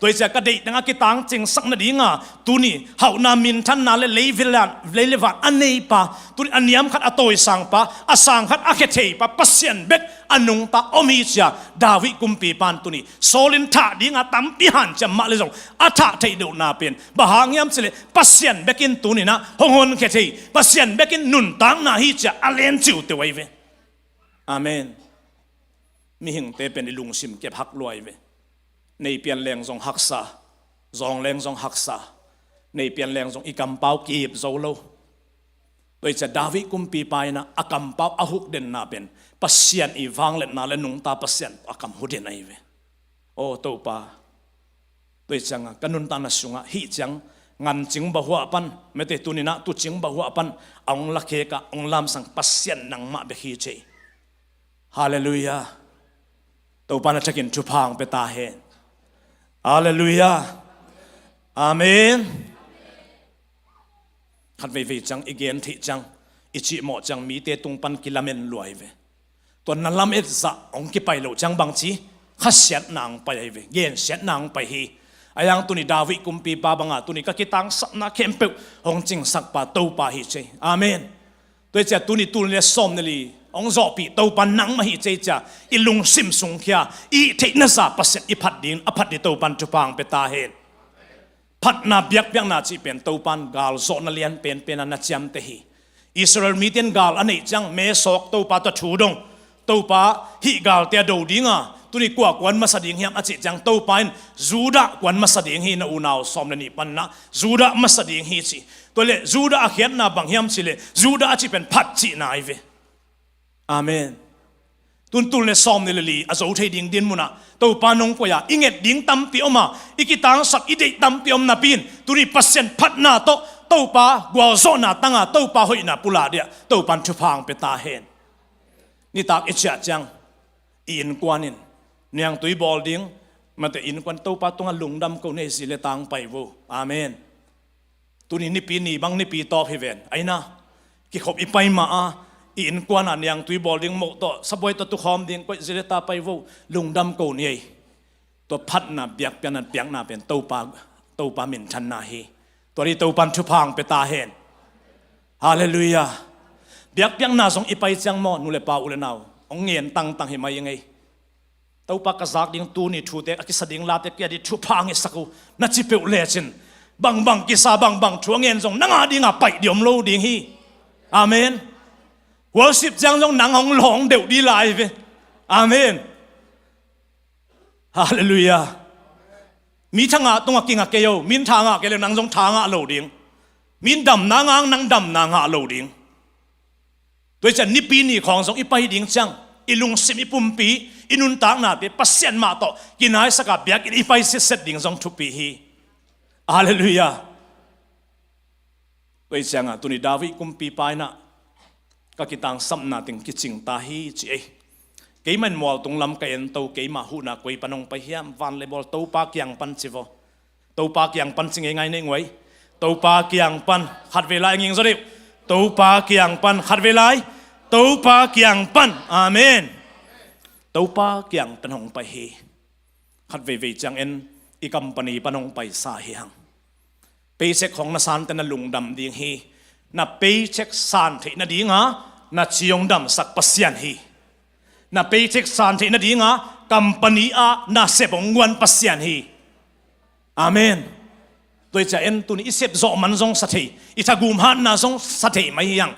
ตัวจะกระดิกนักกิตังจิงสักนาเดียงตัวนี้เขานามินท่านนาเลวิลันเลวันอันนี้ปะตัวนี้อันยามขัดอโตยสังปะอาสังขัดอาเขเทปะปัสเซียนเบกอนุงตาอมฮีเสียดาวิกุมปีปานตัวนี้โซลินท่าดีงาตั้มพิหันจะมาเลยส่งอัฐะเทดูนาเป็นบางยามเสลปัสเซียนเบกินตัวนี้นะฮงฮนเขเทปัสเซียนเบกินนุนตังนาฮีจะอเลนจิวตัวไว้เวอาเมนมีหิงเตเป็นลุงซิมเก็บหักรวยเวในเปลี่ยนแรงทรงหักษา zong leng zong haksa nei pian leng zong ikam pau kip zo lo toi cha David kum pi pai na akam pau ahuk den na pen pasian i wang let na le nung ta pasian akam huden ai ve o to pa toi changa kanun ta na sunga hi chang ngan ching ba hua pan mete tunina tu ching ba hua pan ong la khe ka ong lam sang pasian nang ma be hi che hallelujah to pa na takin chu phang pe ta he hallelujah amen khát về về chăng igen thị chăng ichi mo chăng mi te tung pan kilamen luai ve tuan na lam et za ong ki pai lo chang bang chi kha siat nang pai ve gen siat nang pai hi ayang tuni David kumpi pa banga tuni ka kitang sak na kempe hong ching sak pa to pa hi che amen toi cha tuni tul le som ne li ong zo pi to pan nang ma hi che cha ilung sim sung khia i the na za paset i phat din a phat di to pan chu pang pe ta hen phat na biak biak na chi pen to pan gal zo na lian pen pen na cham te hi Israel miten gal anei chang me sok to pa to thu dong to pa hi gal te do dinga tuni kwa kwan ma sading hiam achi chang to pain Juda kwan ma sading hi na unaw som na ni pan na Juda ma sading hi chi to le Juda a khian na bang hiam chi le Juda achi pen phat chi na ai ve amen tun tul ne som ne li azo thei ding din muna to pa nong ko ya inget ding tam pi oma ikitang sak ide tam pi om na pin tuni pasien phat na to pa gwa zo na tanga to pa hoi na pula dia to pan thu phang pe ta hen ni tak icha chang in kwanin niang tui bol ding mate in kwan to pa tunga lungdam ko ne sile tang pai wo amen tuni ni pi ni bang ni pi to hi ven aina ki khop i pai ma a in kwan an yang tui bol ding mo to saboi to tu khom ding ko sile ta pai wo lungdam ko ni to phat na biak pian an piang na pen to pa min chan na hiตัวนี้ตัวปันชุพังไปตาเห็นฮาเลลูยาเบียกยังน่าสงอีไปจังมอนุเลปาอุเลนาวองเงียนตั้งเห็นไหมยังไงตัวปากกระซักดิ้งตูนี่ชูเตอกิสดิ้งลาเตกียดิชุพังเอสักนัดจิเปอุเลชินบังกิซาบังชัวเงียนสงนังอาดิ้งอาไปเดียมโลดิ้งฮีอาเมนหัวสิบจังสงนังของหลงเดี๋ยวดีไลฟ์อาเมนฮาเลลูยามีทางตรงกิงเกยมินทางเกลียนังจงทางโลดิงมินดำนางนังดำนางโลดิงโดยจะนิปีนี่ของสงอีไปดิงจังอีลุงสิมิปุ่มปีอีนุนตางนาเปปัสเซียนมาต่อกินหายสกัดเบียกอีไปเสร็จดิงจงทุปีฮีฮาเลลูยาโดยจังตุนิดาวิกุมปีไปนะก็กิตังสัมนาติงกิจิงตาฮีจีเกี่ยมันมอลตรงลำเกยนตัวเกี่ยมาหูนักวยปนงไปเฮียมวันเลยบอลตัวปากยังปันจิวตัวปากยังปันจิงยังไงเนี่ยงวยตัวปากยังปันขัดเวลาอย่างงี้สิตัวปากยังปันขัดเวลาตัวปากยังปันอาเมนตัวปากยังปนงไปเฮขัดเวจังเอ็นอีกัมปนีปนงไปสาเฮียงไปเช็คของนัสานแต่นัลุงดำดีเฮนับไปเช็คสานที่นัดดีงะนัดชิยงดำสักปัสยันเฮna paycheck san the na dinga company a na sepong wan pasyan hi amen toi cha en tuni isep zo man zong sa thei ithagum han na zong sa thei mai yang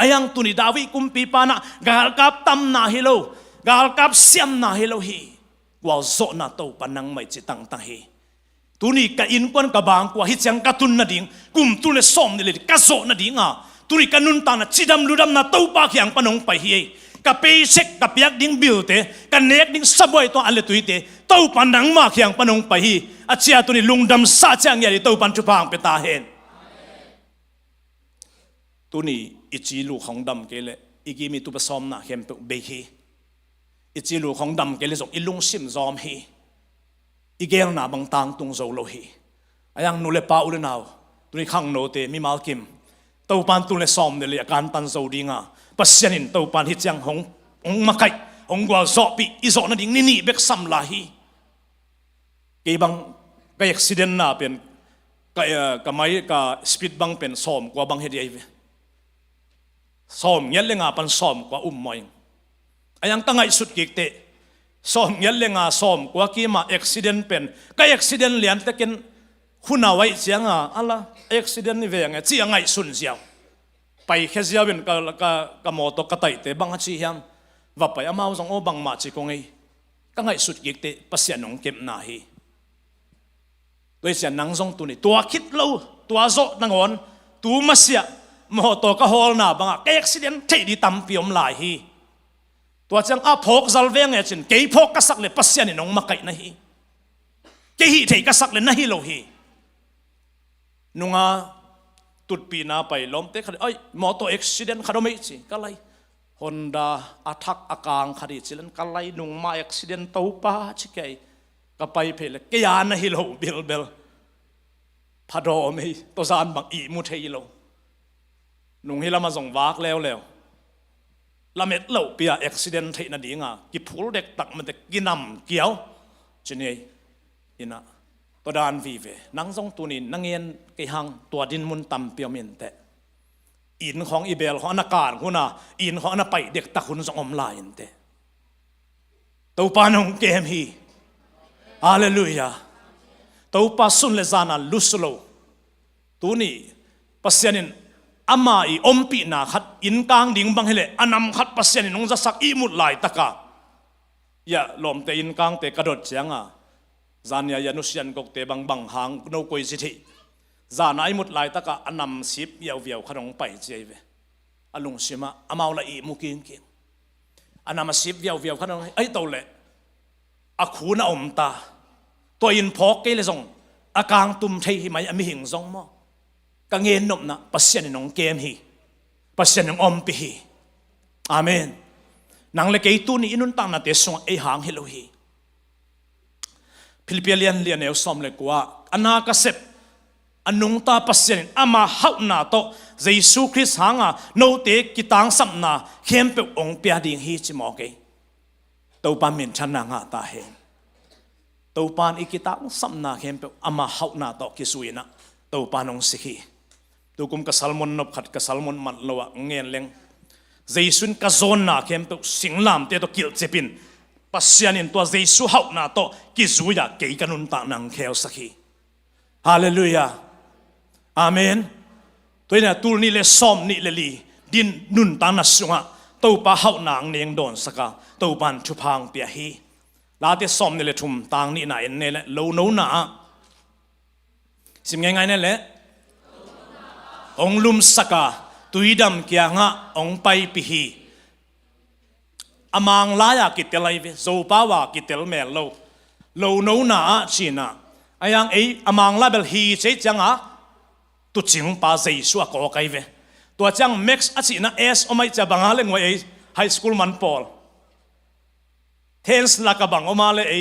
ayang tuni David kumpi pa na gal kap tam na hilo gal kap siam na hilo hi wa zo na to panang mai chi tang ta hi tuni ka in kwan ka bang kwa hi chang ka tun na ding kum tu le som ni le ka zo na dinga tuni kanun ta na chidam ludam na to pa kyang panong pai hi ka paycheck ka piak ding bill te ka nek ding saboi to ale tuite to panang ma khyang panong pa hi achia tu ni lungdam sa chang ya to pan chu pang pe ta hen tu ni ichi lu khong dam ke le igi mi tu pa som na khem pe be hi ichi lu khong dam ke le zong ilung sim zom hi igel na bang tang tung zo lo hi ayang nu le pa u le naw tu ni khang no te mi mal kim to pan tu le som ne le kan tan zo dinga pasyanin to pan hi chang hong makai hong gwal zo pi izo na ding ni bek sam la hi ke bang ka accident na pen ka mai ka speed bang pen som kwa bang hedi ai som yel le nga pan som kwa moi ayang tangai sut kik te som yel le nga som kwa ki ma accident pen ka accident lian te ken hunawai chianga ala accident ni ve nga chi angai sun siaoไปแค่เสียเป็นก็มอตกไตแต่บางทีเฮียมว่าไปอามาสงโอบางมาจีกงไงก็ไงสุดยิ่งเตะปัสยานงเก็บนาฮี ตัวเสียนังทรงตัวนี้ตัวคิดเราตัวโจนังอนตัวมาเสียมโหตัวก็ฮอลน่ะบังอ่ะเอ็กซิเดนต์ที่ดีตั้มพิอมลายฮีตัวจังพกจัลเวงเอจินเกยพกกษักเลยปัสยานี่น้องมาไก่นะฮีเกยฮีเทกษักเลยนะฮีโลฮีนุ่งตุดปีนาไปล้มเตะขัดมอเตอร์เอ็กซิเดนต์ขัดไม่สิก็เลยฮอนด้าอัทักอากางขัดจิลันก็เลยนุ่งมาเอ็กซิเดนต์ตัวป้าชิเกยก็ไปเพลเกียนนะฮีโลเบลพาดอมีตัวซานบังอีมุทฮีโลนุ่งฮีละมาส่งวากแล้วละเม็ดเหล่าเปียอุบิเหตุที่นั่นดีงากิพูเด็กตักมันจะกินน้ำเกี่ยวจีนี่อินะตัวดานวีเวนังทรงตัวนี้นังเงินกี่หังตัวดินมุนต่ำเปียวเมียนแต่อินของอิเบลของอนาการคุณน่ะอินของอนาไปเด็กตักคุณส่งอมลายแต่ตัวปานองเกมฮีฮาเลลูยาตัวปาสุนเลซานาลุสโลตัวนี้ปัสยานินอามาอีอมปีนาขัดอินกลางดิ่งบังเฮเลอันนำขัดปัสยานินงจะสักอีมุดลายตะกาอย่าลมเตอินกลางเตกระโดดเสียงจานยานุสยันกเตบังหางโนกุยสิทธิจานายมุดลายตะกาอันนำสิบเยาวขนมไปเจเวอลุงชิมาอามาละอีมุกินอันนำสิบเยาวขนมไอโตเล่อาคูนอมตาตัวอินพอกเกลซงอากางตุมเทหิไม่อมิหิงซงมอกังเงินนมนะปัสยานินองเกมฮีปัสยานินองอมปีฮีอาเมนนังเล็กไอตัวนี้อินุนตังนาเตสงไอหางฮิโลฮีฟิลิปปิเลียนเลียนเอลซอมเล็กว่าอันนากเซปอันนุงตาปัสยานินอามาฮาวนาโตเยซูคริสต์หางโนเตกิตังสัมนาเข้มเปองเปียดิ่งฮีจิมอเกตัวปามินชันนางาตาเฮตัวปานอิกิตังสัมนาเข้มเปอามาฮาวนาโตกิสุยนะตัวปานองสิกีตัวกุมกับซัลมอนนบขัดกับซัลมอนมันละวะเงียนเลงเยซูนกับโซนนาเข้มตัวสิงลามเตตัวกิลเจปินปัสยานินตัวเยซูฮาวนาโตกิจุยาเกยกันุนตานังเคลสักทีฮาเลลูยาอาเมนตัวนี้ตูนี่เลซอมนี่เลลีดินนุนตานัสงะตัวปะฮาวนางเนียงโดนสักตัวปันชุพังเปียฮีลาเตซอมนี่เลทุมตางนี่นายเนี่ยเลโลโนนาสิมง่ายๆนั่นแหละองลุมสักตุยดำเกียงะองไปพิฮีอมังลายากิเตลัยเวโซปาวากิเตลเมลโลโลโนนาชีนาอายังไออมังลาเบลฮีเจจังตุจิงปาเจสัวกอไกเวตัวจังเม็กซ์อาชีนาเอสอไม่จะบังฮาเลงไว้ไฮสคูลมันพอลเทนส์ลักบังอมาเลไอ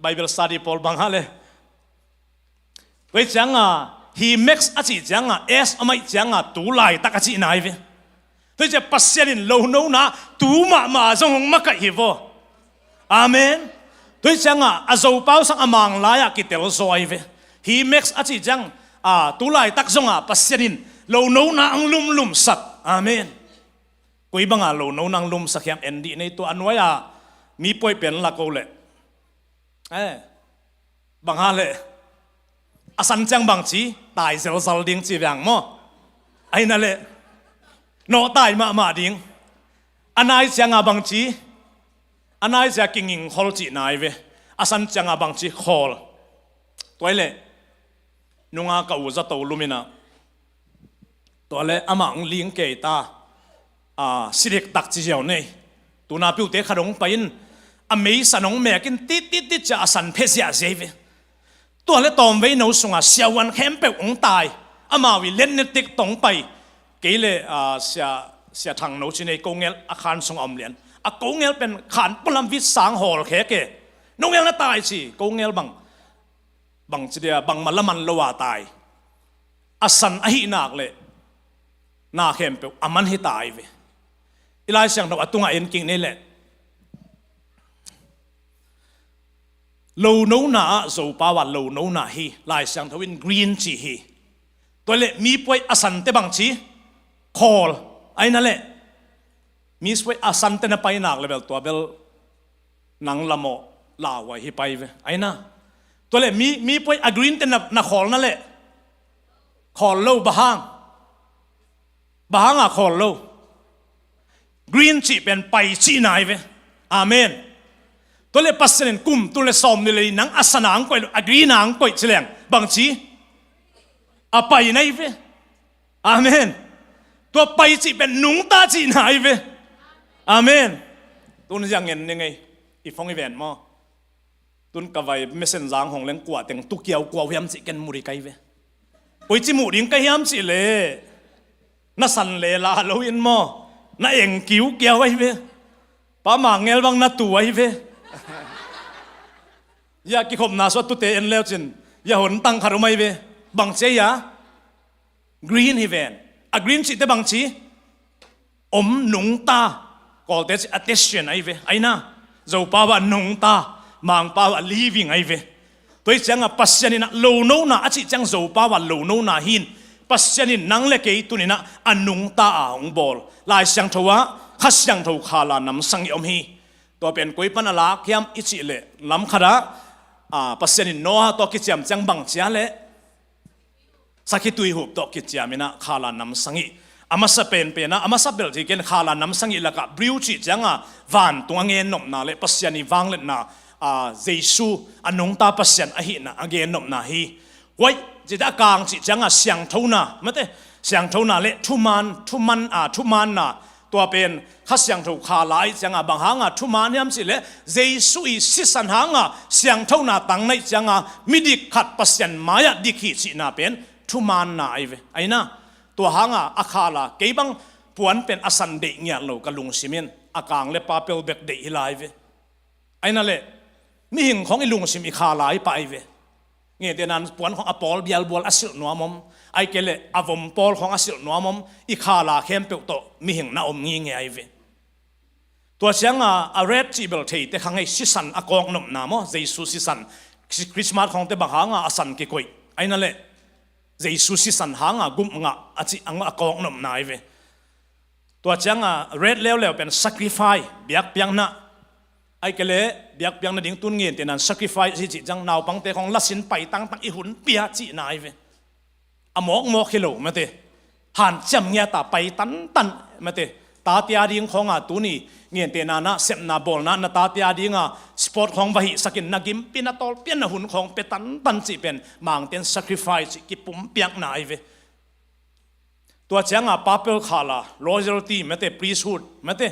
ไบเบิลสตัดี้พอลบังฮาเลไว้จังฮีเม็กซ์อาชีจังเอสอไม่จังตูไลตักอาชีนายเวตัวจะปัสยานินโลโนนาตูมาจงมาไกฮิโวอาเมนตัวจังอาโซเปาสังอมังลายากิเตลโซไอเวฮีเม็กซ์อาชีจังตูไลตักจงปัสยานินโลโนนาอังลุมสักอาเมนกุยบังโลโนนังลุมสักยามเอ็นดีในตัวอันไว้มีป่วยเป็นละกูเลยบังฮาเลยอาสันจังบังจีตายเซลล์ดิ่งจีแบงมั้งไอ้นั่นแหละโนตายมาดิ่งอันไหนจังบังจีอันไหนจะกิ่งหิงฮอลจีนายเวอาสันจังบังจีฮอลตัวเล่นุ่งกับอุจจาระลุมินะตัวเล่อามังลิงเกตาสิเด็กตักจีเจ้าเนี่ยตัวน่าพิวเตะขนมไปน์อเมย์สนองแม่กินติดจะอาสันเพชรยาเจเวตัวเล่ตอมไว้โนสุงเสียวันเข้มเปองตายอามาวิเล่นเนติกตองไปเกลเสียทางโนชินในกงเงลอาคารทรงอมเลียนกงเงลเป็นขานปลำวิสางหอลแขกโนเงลน่าตายสิกงเงลบังจีเดียบังมันละมันละว่าตายอาสันอหินักเลยน่าเข้มเปอามันให้ตายเวอีไลเสียงเราตุงเอ็นกิ่งนี่แหละโลโนนาโซปาวาโลโนนาฮีลายเสียงทวินกรีนจีฮีตัวเล่มีป่วยอาสันเตบังจีคอลไอ้นั่นแหละมีป่วยอาสันเตนไปนักเลยเบลตัวเบลนังละโมลาวไว้ให้ไปเวไอ้น่ะตัวเล่มีป่วยอกรีนเตนคอลนั่นแหละคอลโลบะฮังคอลโลกรีนจีเป็นไปจีนายเวอาเมนตัวเล่ปัสเซนกุมตัวเล่ซอมนี่เลยนังอาสนางก่อยอกรีนางก่อยเฉลียง บางทีไปไหนเวอาเมนตัวไปจีเป็นหนุ่งตาจีไหนเวอาเมนตุนยังเงินยังไงอีฟงอีเวนมอตุนกวายไม่เส้นจางของเลี้ยงกว่าแต่งตุกเกี่ยวกว่าเฮียมจีกันมุริไกเวไปจีมุริงก็เฮียมจีเลยน่าสันเลลาโลอินมอน่าเอ็งกิ้วเกี่ยวไว้เวป้าหมางเงลบังน่าตัวไว้เวอยากกิขมนาสวัตุเตเอ็นเลวจินอย่าหนตั้งคารุไม่เวบางเจียกรีนฮิเวนกรีนสิเตบางชีหนุ่งตาก็เตส attention ไอเวไอน่าจะป้าวหนุ่งตามางป้าว living ไอเวตัวจังปัสยานินะโลโนนะอาชิจังจะป้าวโลโนนะหินปัสยานินังเล็กตุนินะหนุ่งตาองบอลลายเสียงทัวขัดเสียงทัวขาลานำสังยมฮีตัวเป็นกุยปนลาเขียมอิจิเลลำขดาปัสยานิโนฮะตัวกิจยมจังบังเจียเลสักตุยหุบตัวกิจยามินะขาลานำสังยอามาสเปนเป็นนะอามาสเบลที่เกณฑ์ขาลานำสังยละกับบริวจิจังวันตัวเงินนมนาเลปัสยานิวังเลนะเจสูนุ่งตาปัสยานหินะเงินนมนาฮีไว้จิตากางจิจังเสียงเท่านะไม่ได้เสียงเท่านะเลทุมันนะตัวเป็นข้าเสียงเท่าขาลายจังบางหางทุมันยามสิเลเจสูอีสิสันหางเสียงเท่านะตั้งในจังมิดิขัดปัสยานมายดิขีจินาเป็นทุมันนะไอ้นะตัวหางอาคาลาเก็บังปวนเป็นอสันเดียเงียโลกลุงซิมินอากางเลปาเปลเบกเดียไลเวไอ้นั่นแหละมีหิงของไอ้ลุงซิมิคาลายไปเวเงี้ยเดี๋ยวนั้นปวนของอปอลเบียลบอลอสิลนัวมอมไอ้เกลอวมปอลของอสิลนัวมอมอีคาลาเข้มเปลโตมีหิงน่าอมงี้เงี้ยไอ้เวตัวเสียงเรดจีเบลเทแต่ข้างไอ้ซิสันอากองนมนามอเจสุซิสันคริสต์มาสของเตบังหางอสันกิโกยไอ้นั่นแหละเจสุสิสันหางกุมงะอาจิอังกองนมนายเวตัวจังเรดเลวเลวเป็น sacrifice เบียกเปียงนะไอ้เกลเบียกเปียงนะดิ้งตุนเงินแต่นั้น sacrifice สิจิจังนาวปังเตของลัสินไปตั้งอีหุ่นเปียจินายเวหมอกฮิโลมาเตหันจำเงียตาไปตันมาเตตาเตียดิ้งของตัวนี้เงินแต่นั้นเซมนาบอลนะตาเตียดิ้งสปอร์ตของวะฮิสกินนักิมปินาตอลเปียนหุ่นของเปตันจิเป็นมังเต็น sacrifice กิปุ่มเปียกนายเวตัวเจ้าปาเปลขาลา royalty ไม่แต่ priesthood ไม่แต่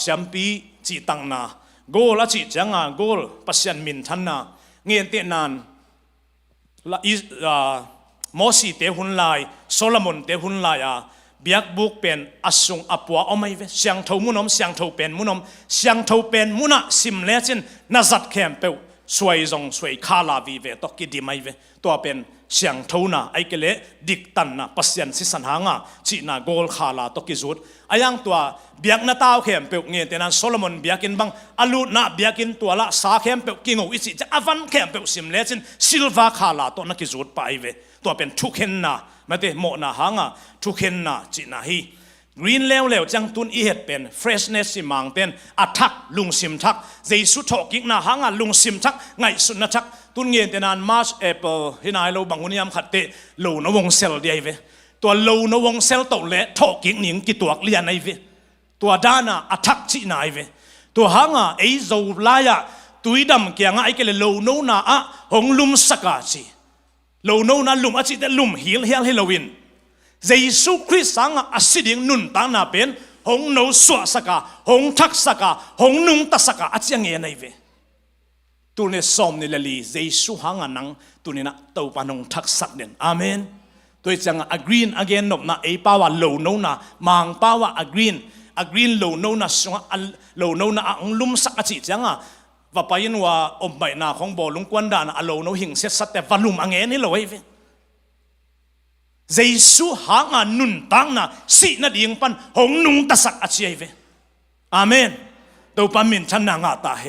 แชมปีจีตังนา goal จีเจ้า goal ปัสยันมินทันนาเงียนเตนันโมสีเตหุนไลโซโลมอนเตหุนไลเบียกบุกเป็นอสุงอปัวเอาไม่เวเสียงเท่ามุนอมเสียงเท่าเป็นมุนอมเสียงเท่าเป็นมุนะสิมเลจินนาจัดแคมเปลสวยจงสวยคาลาวีเวตอกิดีไม่เวตัวเป็นเสียงเท่าน่ะไอ้เกล็ดดิกตันน่ะปัสยันสิสันหางจีน่ะโกลคาลาตอกิจุดไอ้ยังตัวเบียกนาตาวแคมเปลเงี้ยแต่นั้นโซโลมอนเบียกินบังอลูน่ะเบียกินตัวละสาแคมเปลกิงเอาอิจิจะอวันแคมเปลสิมเลจินซิลวาคาลาตัวนักกิจุดไปเวตัวเป็นทุกเห็นน่ะไม่ได้โมน่ะหางทุกเห็นน่ะจีน่ะฮีgreen แล้วจังตุนอีเหตุเป็น freshness สิมังเป็นอัทักลุงซิมทักเจสุทอกิกนะหางลุงซิมทักไงสุนนะทักตุนเงียนแต่นานมาร์ชแอปเปิลที่นายเราบางคนยามขัดเตะโลนวงเซลเดียเวตัวโลนวงเซลโตเละทอกิกหนิงกิตัวเลียนไอเวตัวด้านะอัทักจีนายเวตัวหางไอโซลายะตุยดำเกียงไอเกลโลโนนาหงลุมสกาจีโลโนนาลุมอจิเตลุมฮิลเฮโลวินเยซูคริสต์สังอาศิดิงนุนตานาเป็นหงโนสวสกาหงทักสกาหงนุงตัสกาอาจยังเงยในเวตัวนี้สอมนี่ละลีเยซูหางนังตัวนี้นะตัวปานงทักสักเด่นอาเมนตัวจังagreeing again นบนะไอป้าวาโลโนนามังป้าวาagreeingโลโนนาสงโลโนนาองลุมสักอาจิจังว่าไปยินว่าอมใบนาของบอลุงกวนดานะโลโนหิงเสสัตแต่วาลุมอังเงนี่เลยเวเยซูหางนุนตังนะสินาดิ่งปันหงนุงตัสักอาเชียเวอาเมนตัวปันมินชันนางาตาเฮ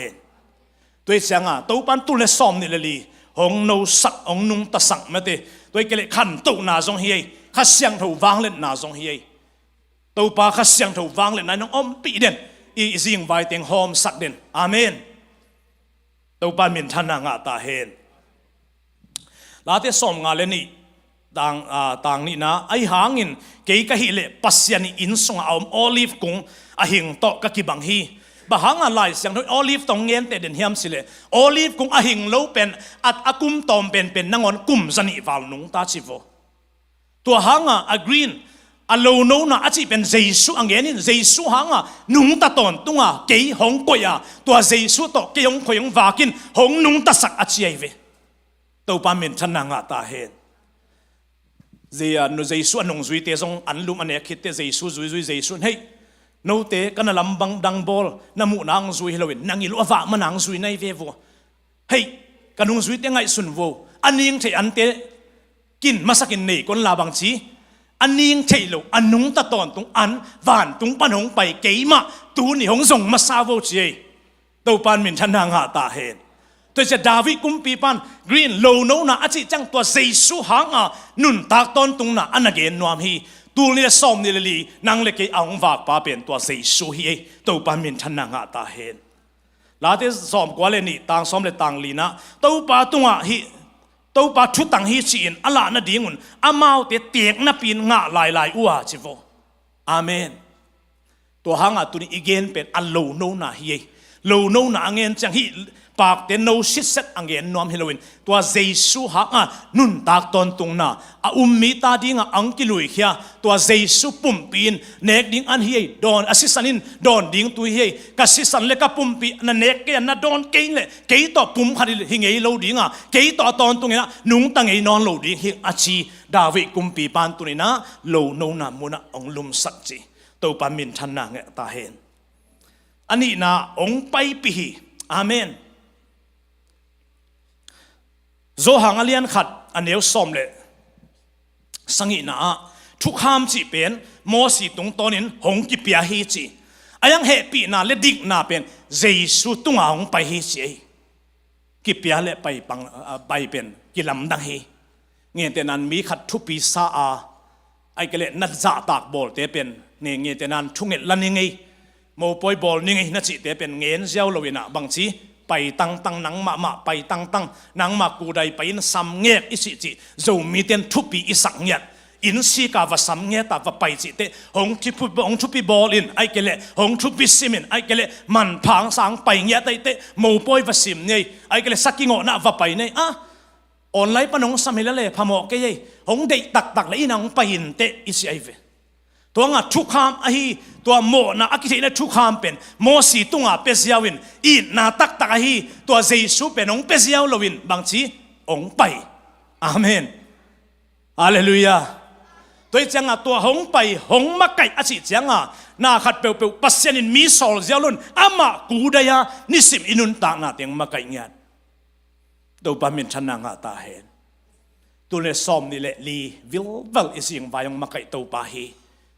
ตัวเสียงตัวปันตุเลสอมนี่เลยลีหงนูสักหงนุงตัสักไม่เตตัวเกล็ดขันตุนาจงเฮียข้าเสียงถูกวางเล่นนาจงเฮียตัวปาข้าเสียงถูกวางเล่นนายน้องอมปีเด่นอีสิงไว้เต็งหอมสักเด่นอาเมนตัวปันมินชันนางาตาเฮลาเตสอมงาเลนี่ต่างนี่นะไอหางินเกี่ยกะฮิเลปัสยานิอินสงเอาโอลิฟกุงอหิงโตกะกิบังฮี bahanga lai siang noi olive tong ngen te den hiam sile olive kung ahing lo pen at akum tom pen nangon kum zani wal nung ta chivo tua hanga a green alo no na achi pen jesu angenin jesu hanga nung ta ton tunga ke hong koya tua jesu to ke hong koyong wakin hong nung ta sak achi ai ve to pa min thana nga ta hen zia no jesu anong zui te jong anlum ane khit te jesu zui jesu hei no te kana lambang dang bol namu nang zui helowin nangil awa manang zui nai ve vo hei kanung zui te ngai sun vo aning the ante kin masakin nei kon labang chi aning thailo anung ta ton tung an van tung panong pai keima tu ni hong zong masawo chi to pan min thana nga ta hen to je david kumpi pan green low no na achi chang to jesu hanga nun tak ton tung na anagen nuam hi tu ni som ni li nang le ke aung wak pa pen to jesu hi to pan min thana nga ta hen la te som kwa le ni tang som le tang li na to pa tunga hi to pa thu tang hi chin ala na dingun amau te tek na pin nga lai uwa chivo amen to hanga tu ni igen pen allo no na hi lo no na angen chang hi pak te no sit set angen nom halloween to jesu ha nun tak ton tung na a ummi ta dinga angkilui khia to jesu pumpin nek ding an hi don asisanin don ding tu hi ka sisan le ka pumpi na nek ke na don ke le ke to pum khari hingei lo dinga ke to ton tung na nung tangei non lo ding hi achi david kumpi pan tu ni na lo no na muna ong lum sak chi to pa min than na nge ta hen ani na ong pai pi hi amen zo hang alian khat aneu som le sangi na thu kham chi pen mo si tung tonin hong ki pia hi chi ayang he pi na le dik na pen jesu tung hong pai hi chi ki pia le pai pang pai pen ki lam dang hi nge te nan mi khat thu pi sa a ai ke le nat za tak bol te pen ne nge te nan thunget lan ni ngai mo poi bol ni ngai na chi te pen ngen ziaw lo ina bang chi pai tang nang ma pai tang nang ma ku dai pai in sam nge isi chi zo mi ten thu pi isak nyat in si ka va sam nge ta va pai chi te hong thu pi bol in ai ke le hong thu pi simin ai ke le man phang sang pai nge tai te mo poi va sim nei ai ke le sakingo na va pai nei online panong samila le phamo ke ye hong dei tak le inang pai in te isi ai ve to nga thu kham a hi to mo na akithei na thu kham pen mo si tunga peziawin I na tak a hi to jesu pen ong peziaw lowin bang chi ong pai amen hallelujah toi changa to hong pai hong ma kai a chi changa na khat pe pasien in mi sol zialun ama kudaya nisim inun ta na teng ma kai ngat do pa min thana nga ta hen tu le som ni le li vil val ising vayong ma kai to pa hi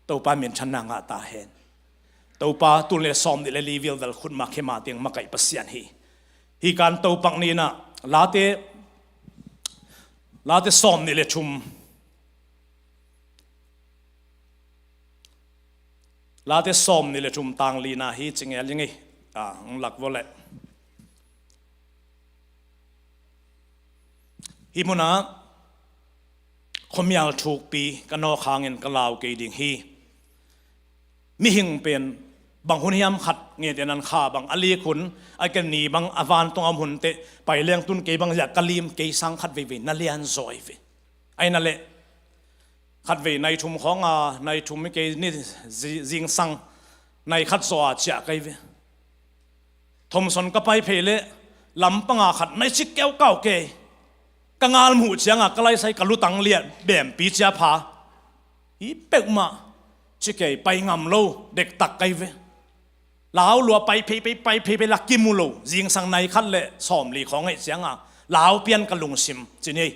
to pa min thana nga ta hen to pa tu le som ni le li vil val khun ma khema teng ma kai pasien hi kan to pang ni na late som ni le chum late som ni le chum tang li na hi chingel lingi ang lak vole hi muna khomyal thuk pi kano khangin kalaw ke ding hi mi hing pen bang hun hiam khat nge tenan kha bang ali khun ai kan ni bang awan tong am hun te pai leng tun ke bang ya kalim ke sang khat ve na lian zoi ve ai na le khat ve nai thum khonga nai thum ke ni jing sang nai khat zo cha kai ve thomson ka pai phele lampanga khat nai chik keu kau ke kangal mu chianga kalai sai kalutang liat bem pi cha pha hi pek ma chike pai ngam lo dek tak kai ve lao lua pai pe la kimu lo jing sang nai khat le som li khong ai chianga lao pian kalung sim chini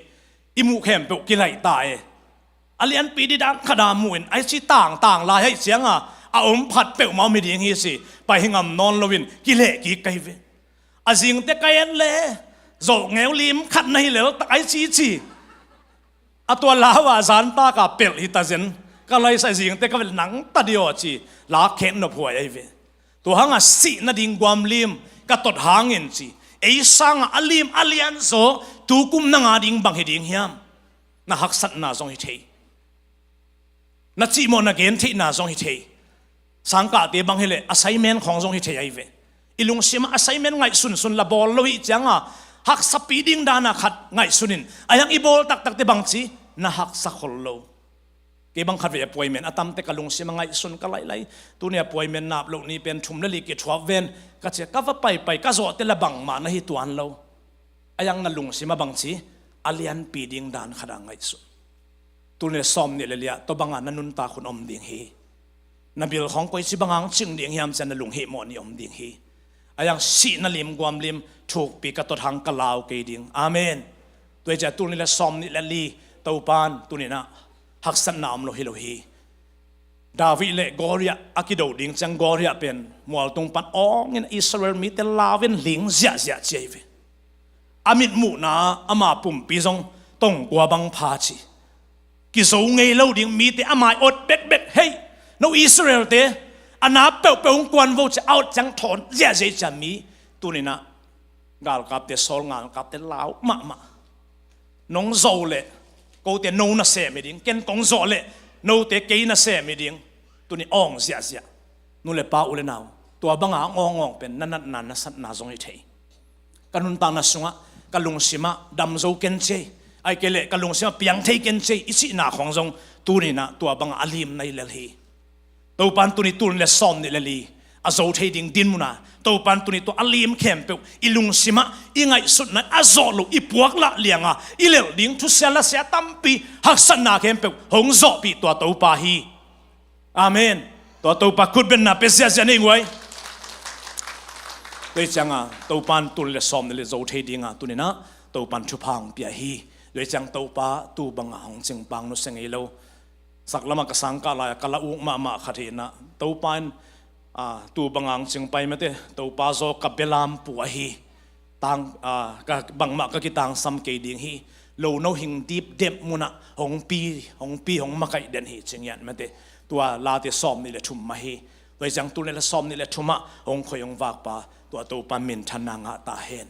imu khem pe ki lai ta e alian pi di dang khada muin ai chi tang la hai chianga a om phat pe ma mi ding hi si pai ngam non lovin ki le ki kai ve a jing te kai en le zo ngeu lim khat nahi le tak ai chi atwa lawa zan ta ka pel hi ta zen ka lai sai jing te ka nang ta dio chi la khen no phoi ai ve to hanga si na ding gwam lim ka tot hangin chi ei sang alim alian zo tu kum na nga ding bang hi ding hiam na hak sat na zong hi thei na chi mo na gen thei na zong hi thei sang ka te bang hi le assignment khong zong hi thei ai ve ilung sima assignment ngai sun la bol loi changa hak speeding dana khat ngai sunin ayang ibol tak te bang chi na hak sa khollo ke bang khat ve appointment atam te kalung sima ngai sun ka lai tu ne appointment nap lo ni pen thum la li ke thwa ven ka che ka va pai ka zo te la bang ma na hi tuan lo ayang na lung sima bang chi alian piding dan khada ngai sun tu ne som ni le lia to banga nanun ta khun om ding hi nabil khong koi chi bangang ching ding hiam chan na lung hi mo ni om ding hi ayang si na lim guam lim thuk pi ka to thang kalaw ke ding amen toi cha tu ni la som ni la li to pan tu ni na hak san nam lo hi lo hi davi le goria akido ding chang goria pen mual tung pan ong in Israel mi te lavin ling zia cheve amit mu na ama pum pi zong tong kwa bang pha chi ki zo ngei lo ding mi te amai ot bet hey no Israel te ana pe kwan vo cha out chang thon zia cha mi tu ni na gal kap te sol ngal kap te lao ma nong zo le ko te no na se mi ding ken kong zo le no te ke na se mi ding tu ni ong zia nu le pa u le naw tua banga ngong pen nan na sat na zong i thei kanun ta na sunga kalung sima dam zo ken che ai ke le kalung sima piang thei ken che ichi na khong zong tu ni na tua banga alim nai le hi to pan tu ni tun le som ni le li azo thei ding din muna to pan tu ni to alim khem pe ilung sima ingai sut na azolu ipuak la lianga ilel ding thu sela sia tampi hak san na khem pe hong zo pi to pa hi amen to pa kut ben na pe sia ni ngoi toi changa to pan tu le som ni le zo thei dinga tu ni na to pan thu phang pia hi le chang to pa tu banga hong ching pang no sengei lo saklama ka sangka la kala u ma khathina to pan tu bangang ching pai mate to pa zo kapelam pu hi tang ka bangma ka kitang sam ke ding hi lo no hing deep depth muna hong pi hong makai den hi chingyan mate tua la te som ni le thum ma hi wai jang tu le som ni le thuma hong khoyong wak pa tua to pa min thananga ta hen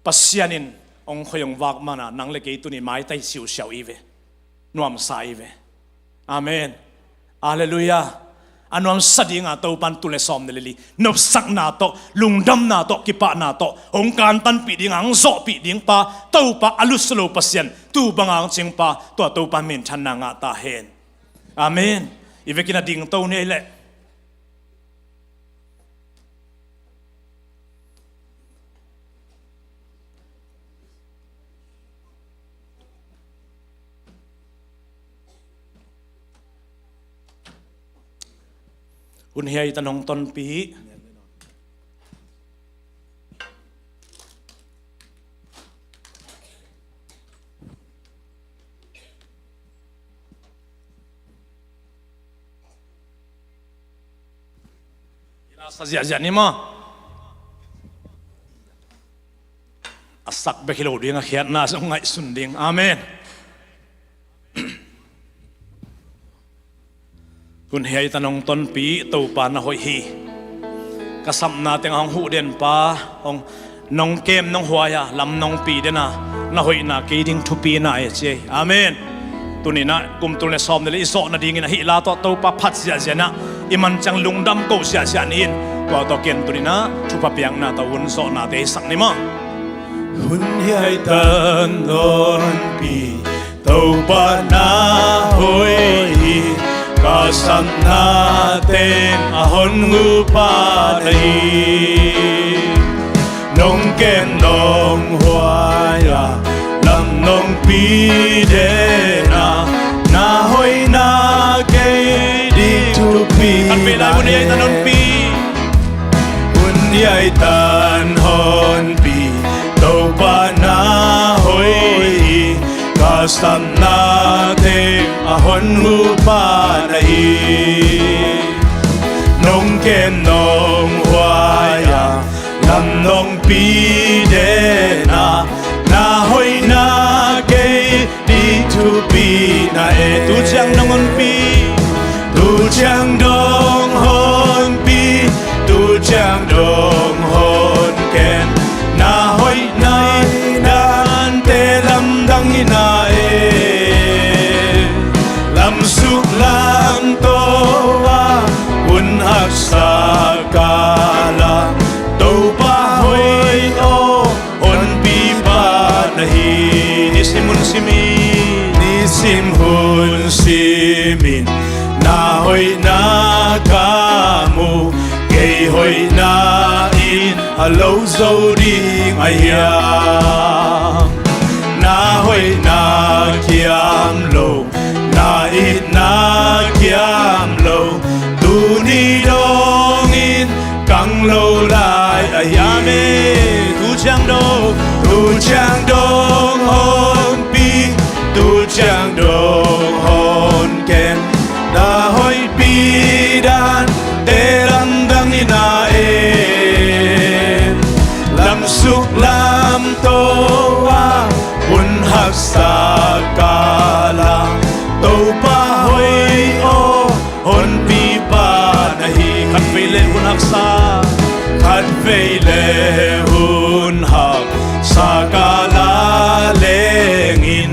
pasianin hong khoyong wak mana nang le ke tu ni mai tai siu xiao i ve nuam sai ve amen hallelujah anuam sadinga to pan tu le som ne li nop sak na to lungdam na to kipa na to hong kan tan pi ding ang zo pi ding pa to pa aluslo pasien tu bangang ching pa to pa min than na nga ta hen amen ivekina ding to ne leคุณเฮียตันหงต้นปีสัจจะนี่มั้งสักเบกิโลดิ้งเขียนน่าสงสัยสุดดิ้งอาเมนคุณเฮียตันองต้นปีตูปานะหอยฮีกษัมนาเต็งหงหูเด่นป้าองน้องเกมน้องหัวยาลำน้องปีเดนะนะหอยนาเกดิ้งทุปีน่าเจอาเมนตัวนี้นะกุมตัวเลสอมเนี่ยอิโซนะดิ้งนะฮิลาตัวตูปาพัดเสียเจนะอิมันจังลุงดำกูเสียนี่ตัวเกนตัวนี้นะทุปเปียงนะตัววุ้นโซนะเตสังนี่มั้งคุณเฮียตันต้นปีตูปานะหอยฮีkasam natin ahon ngupanay nong ken nong huaya lam nong pidena na hoy na kay di tupi kanpila kunyay tanon pi kunyay tanhon pi tau pa na hoy kasam natin ahon ngupanay nong ken nong huaya lam nong pidena na hoy na kay di tupi na tu chang nongon pi tu chang dong hon pi tu chang dong hon ken na hoy na dan te lam dang ina lam to wa un hak sa kala to na kamu gây hồi na in lâu dâu đi ai na hồi na kiam lâu na in na kiam lâu tu ni dong in căng lâu lại ai mê tu chang dong hon pi tu chang dong hon ken da hoi pi dan te ram dang ina lam suk lam to wa un hak sa kala to pa hoi o hon pi pa nahi khat ve le un hak sa khat ve le un hak sa kala lengin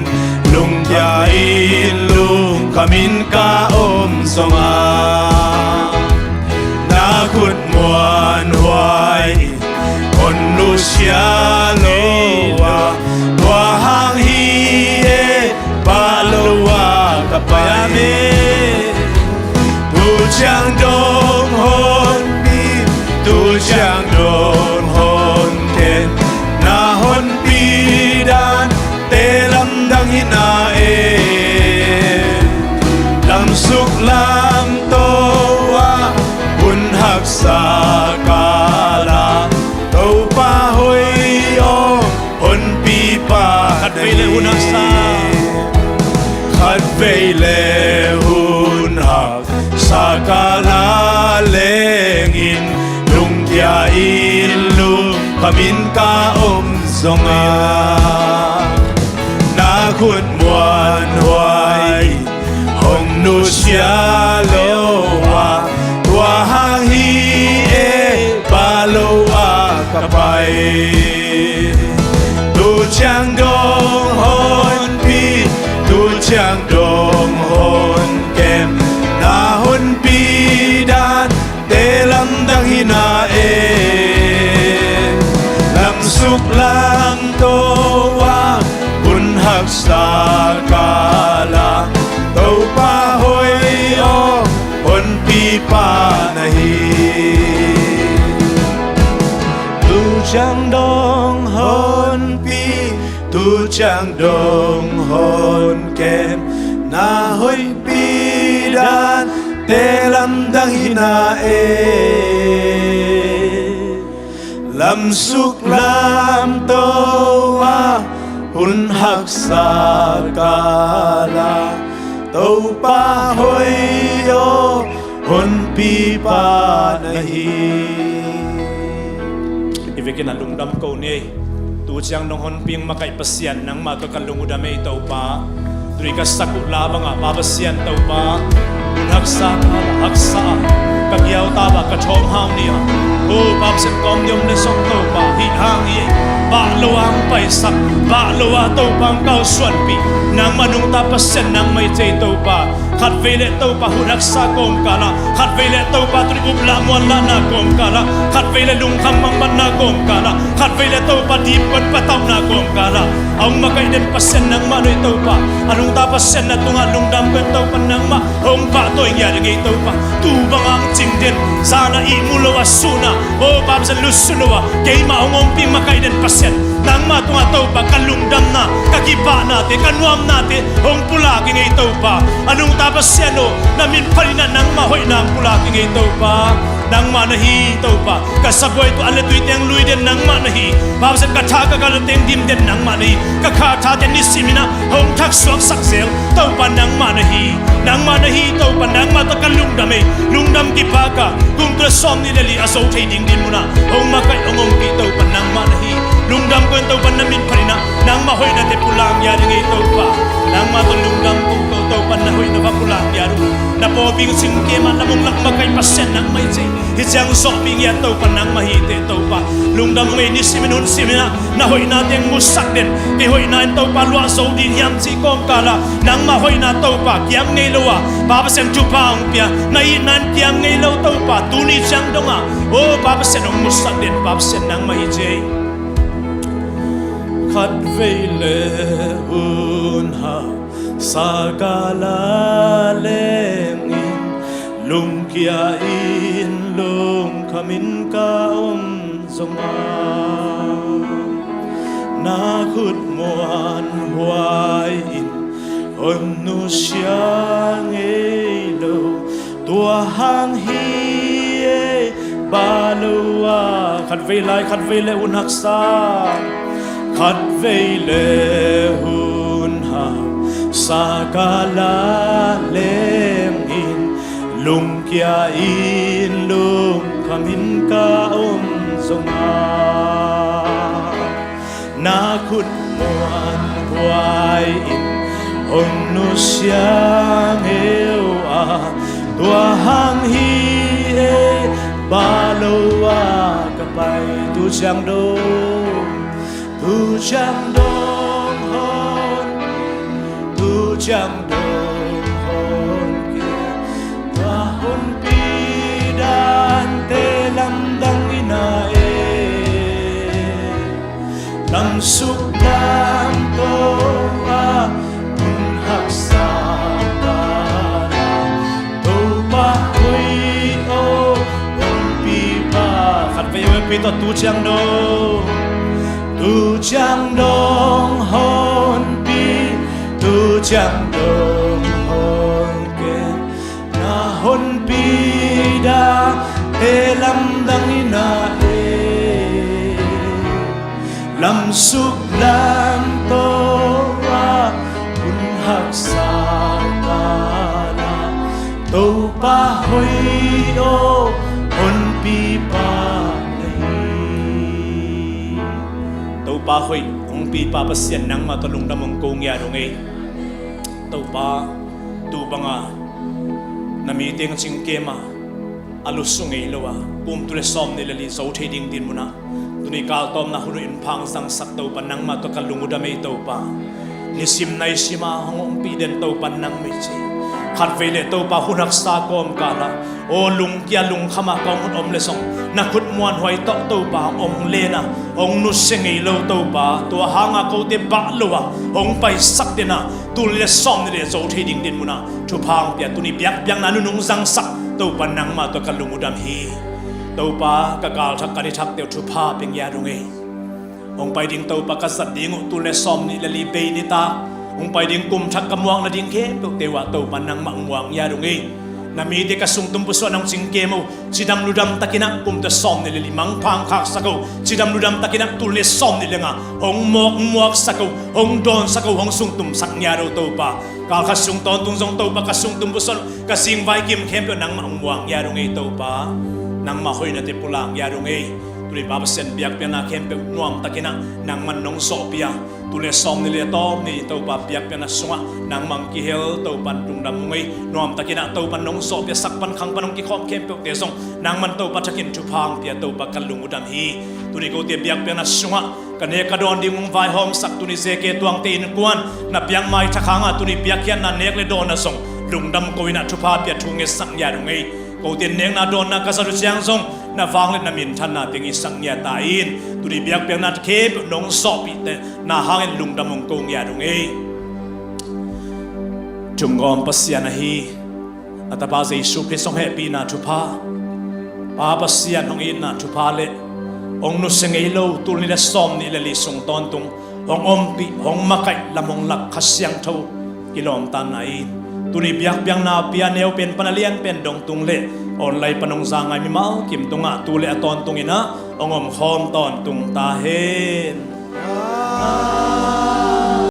lung ya in lung kamin ka songa na kut muan huai on lu sia loa wa hang hi e ba loa ka pa me tu chang dong hon pi tu chang dong hon ken na hon pi dan te lam dang hina lam suk lam to wa un hak sa kala to pa hoi o on pi pa khat ve le un hak sa khat ve le un hak sa kala lengin lung ya in lung kamin ka zonga na khut muan huai hong nu sia loa wa hang hi e ba loa ka pai tu chang dong hon pi tu chang dong hon kem na hon pi dan te lam dang hina lam suk lam to wa un hak sa kala to pa hoi o on pi pa nahi tu chang dong hon pi tu chang dong hon kem na hoi pi dan te lam dang hina lam suk lam to wa un hak sa kala to pa hoi o hon pi pa nahi ivekin alung dam ko ni tu chang nong hon ping makai pasian nang ma to kalung udame to pa tui ka sakut la banga pa pasian to pa un hak sa kagiaw ta ba ka thom hang ni o pap sen kom yom le song to pa hi hang ye ba luang pai sak ba lua to pang kau suan pi nang manung ta pasen nang mai chei to pa khat vele to pa hu rak sa kom kala khat vele to pa tri up la mon la na kom kala khat vele lung kham mang ban na kom kala khat vele to pa dip kon pa taw na kom kala ang makai den pasen nang ma noi to pa anung ta pasen na tunga lung dam kon to pa nang ma hong pa to ya ngai to pa tu bangang ching den sana i mulo asuna o pap sen lusulowa ke ma ongom pi makai den pasen nang ma tunga to pa kalung dam na kakipa na te kanuam na te hong pula ki ngai to pa anung ta pasen no na min palina nang ma hoi nang pula ki ngai to pa nang ma na hi to pa ka saboi to ale tui teng lui den nang ma na hi pap sen ka tha ka ka teng dim den nang ma na hi ka kha tha den ni simina hong thak suak sak sel to pa nang ma na hi to pa nang ma to kalung dam e lung dam ki pa ka kung to som ni le li aso thei ding din muna hong ma kai ongom pi to pa nang ma na hi lung dam ko to pa na min palina nang ma hoi na te pulang ya ngai to pa nang ma to lung dam ko to pa na hoi na ba pulang ya ru na po bing sing ke ma na mong lak ma kai pasen nang mai chei hi chang so bing ya to pa nang ma hi te to pa lung dam ngai ni siminun simina na hoi na teng musak den ke hoi na to pa lua so din yam chi kom kala nang ma hoi na to pa kiam ngai lowa ba pa sen chu pa ong pia na i nan kiam ngai lo to pa tu ni chang donga o ba pa sen ong musak den ba pa sen nang ma hi chei khat vele un ha sagala lengin ลุงเกียอินลุงขมินกาอมสมานาขุดมวนหวายอินอนนุเชียงเอโลตัวหางฮีบาลูวาขัดเวลายขัดเวลอุนหักษาขัดเวลหุนหาสากาลาเลงอินลุงเกียอินลุงขมินกาอมสมานาขุดมวนหวายอินอนนุเชียงเอวอาตัวหางฮีบาโลวากะไปตูจังโดตูจังโดฮอนตูจังโดฮอนเกว่าฮอนปีดานเตลำดังอินาเอลำสุกลำโตว่าคุณหักษาตาลาตูปะหุยโอขัดไปเวปีต่อตูจังดงฮอนปีตูจังดงฮอนเกนาฮอนปีดาเอลำดังอินาเอลำสุกลำโตว่าคุณหักษาตาลาตูปะหุยโอฮอนปีปาtàu pa hoi ong pi pa pasien nang ma tolong damong kong ya dong ei tàu pa tu banga na meeting ching kema alusung ei lowa pum tu le som ne lali zo theding din muna tuni kal tom na hunu in phang sang sak tàu pa nang ma to kalungu da mei tàu pa ni sim nai sima hong ong pi den tàu pa nang mei chi khat vele tàu pa hunak sa kom kala o lung kia lung khama kong hun om le song na khut muan hoi to tàu pa om le na ong nu sengei lo tàu pa tua hanga ko te ba lowa ong pai sak te na tu le som ne le zo theding din muna thu phang pia tu ni biak biang na nu nung sang sak tàu pa nang ma to kalungu dam hi tàu pa ka kal thak ka ni thak te thu pha peng ya rung ei ong pai ding tàu pa ka sat ding tu le som ni le li be ni ta ong pai ding kum thak kamwang na ding khe to te wa tàu pa nang mang wang ya rung ei nami de kasung tumpuso ng singkemo sidam ludam takina kum ta som ni limang phang khak sako sidam ludam takina tulle som ni lenga hong mok sako hong don sako hong sung tum sak nya ro to pa ka khasung ton tung jong to pa kasung tumpuso kasing vai kim khem to nang mang wang ya ro ngei to pa nang ma hoi na te pulang ya ro ngei tuli pa sen biak pe na khem pe nuam takina nang man nong so pia tule som ni le tom ni to pa biak pe na sunga nang mang ki hel to pan tung dam ngei nuam takina to pan nong so pe sak pan khang panong ki khom khem pe te song nang man to pa takin chu phang pia to pa kalung dam hi tuli ko te biak pe na sunga kane ka don ding mong vai hom sak tuni se ke tuang te in kwan na piang mai thakanga tuni biak yan na nek le don na song lung dam ko ina chu pha pia thu nge sak ya ru ngei ko ten neng na don na ka sa ru chiang song na vang le na min than na ping isang ya ta in tu di biak piang na ke nong so pi te na hangin lung damong kong ya dong ei chung ngom pasian na hi atapa ze su pe song happy na thu pa pa pasian hong in na thu pa le ong nu seng ei lo tu ni la som ni le li sung ton tung hong om pi hong makai lamong lak khasyang tho kilom tan na in tu ni biak piang na pia neu pen panalian pen dong tung le online panong zangai mi mau kim tunga tu le aton tungina ongom khom ton tung ta hen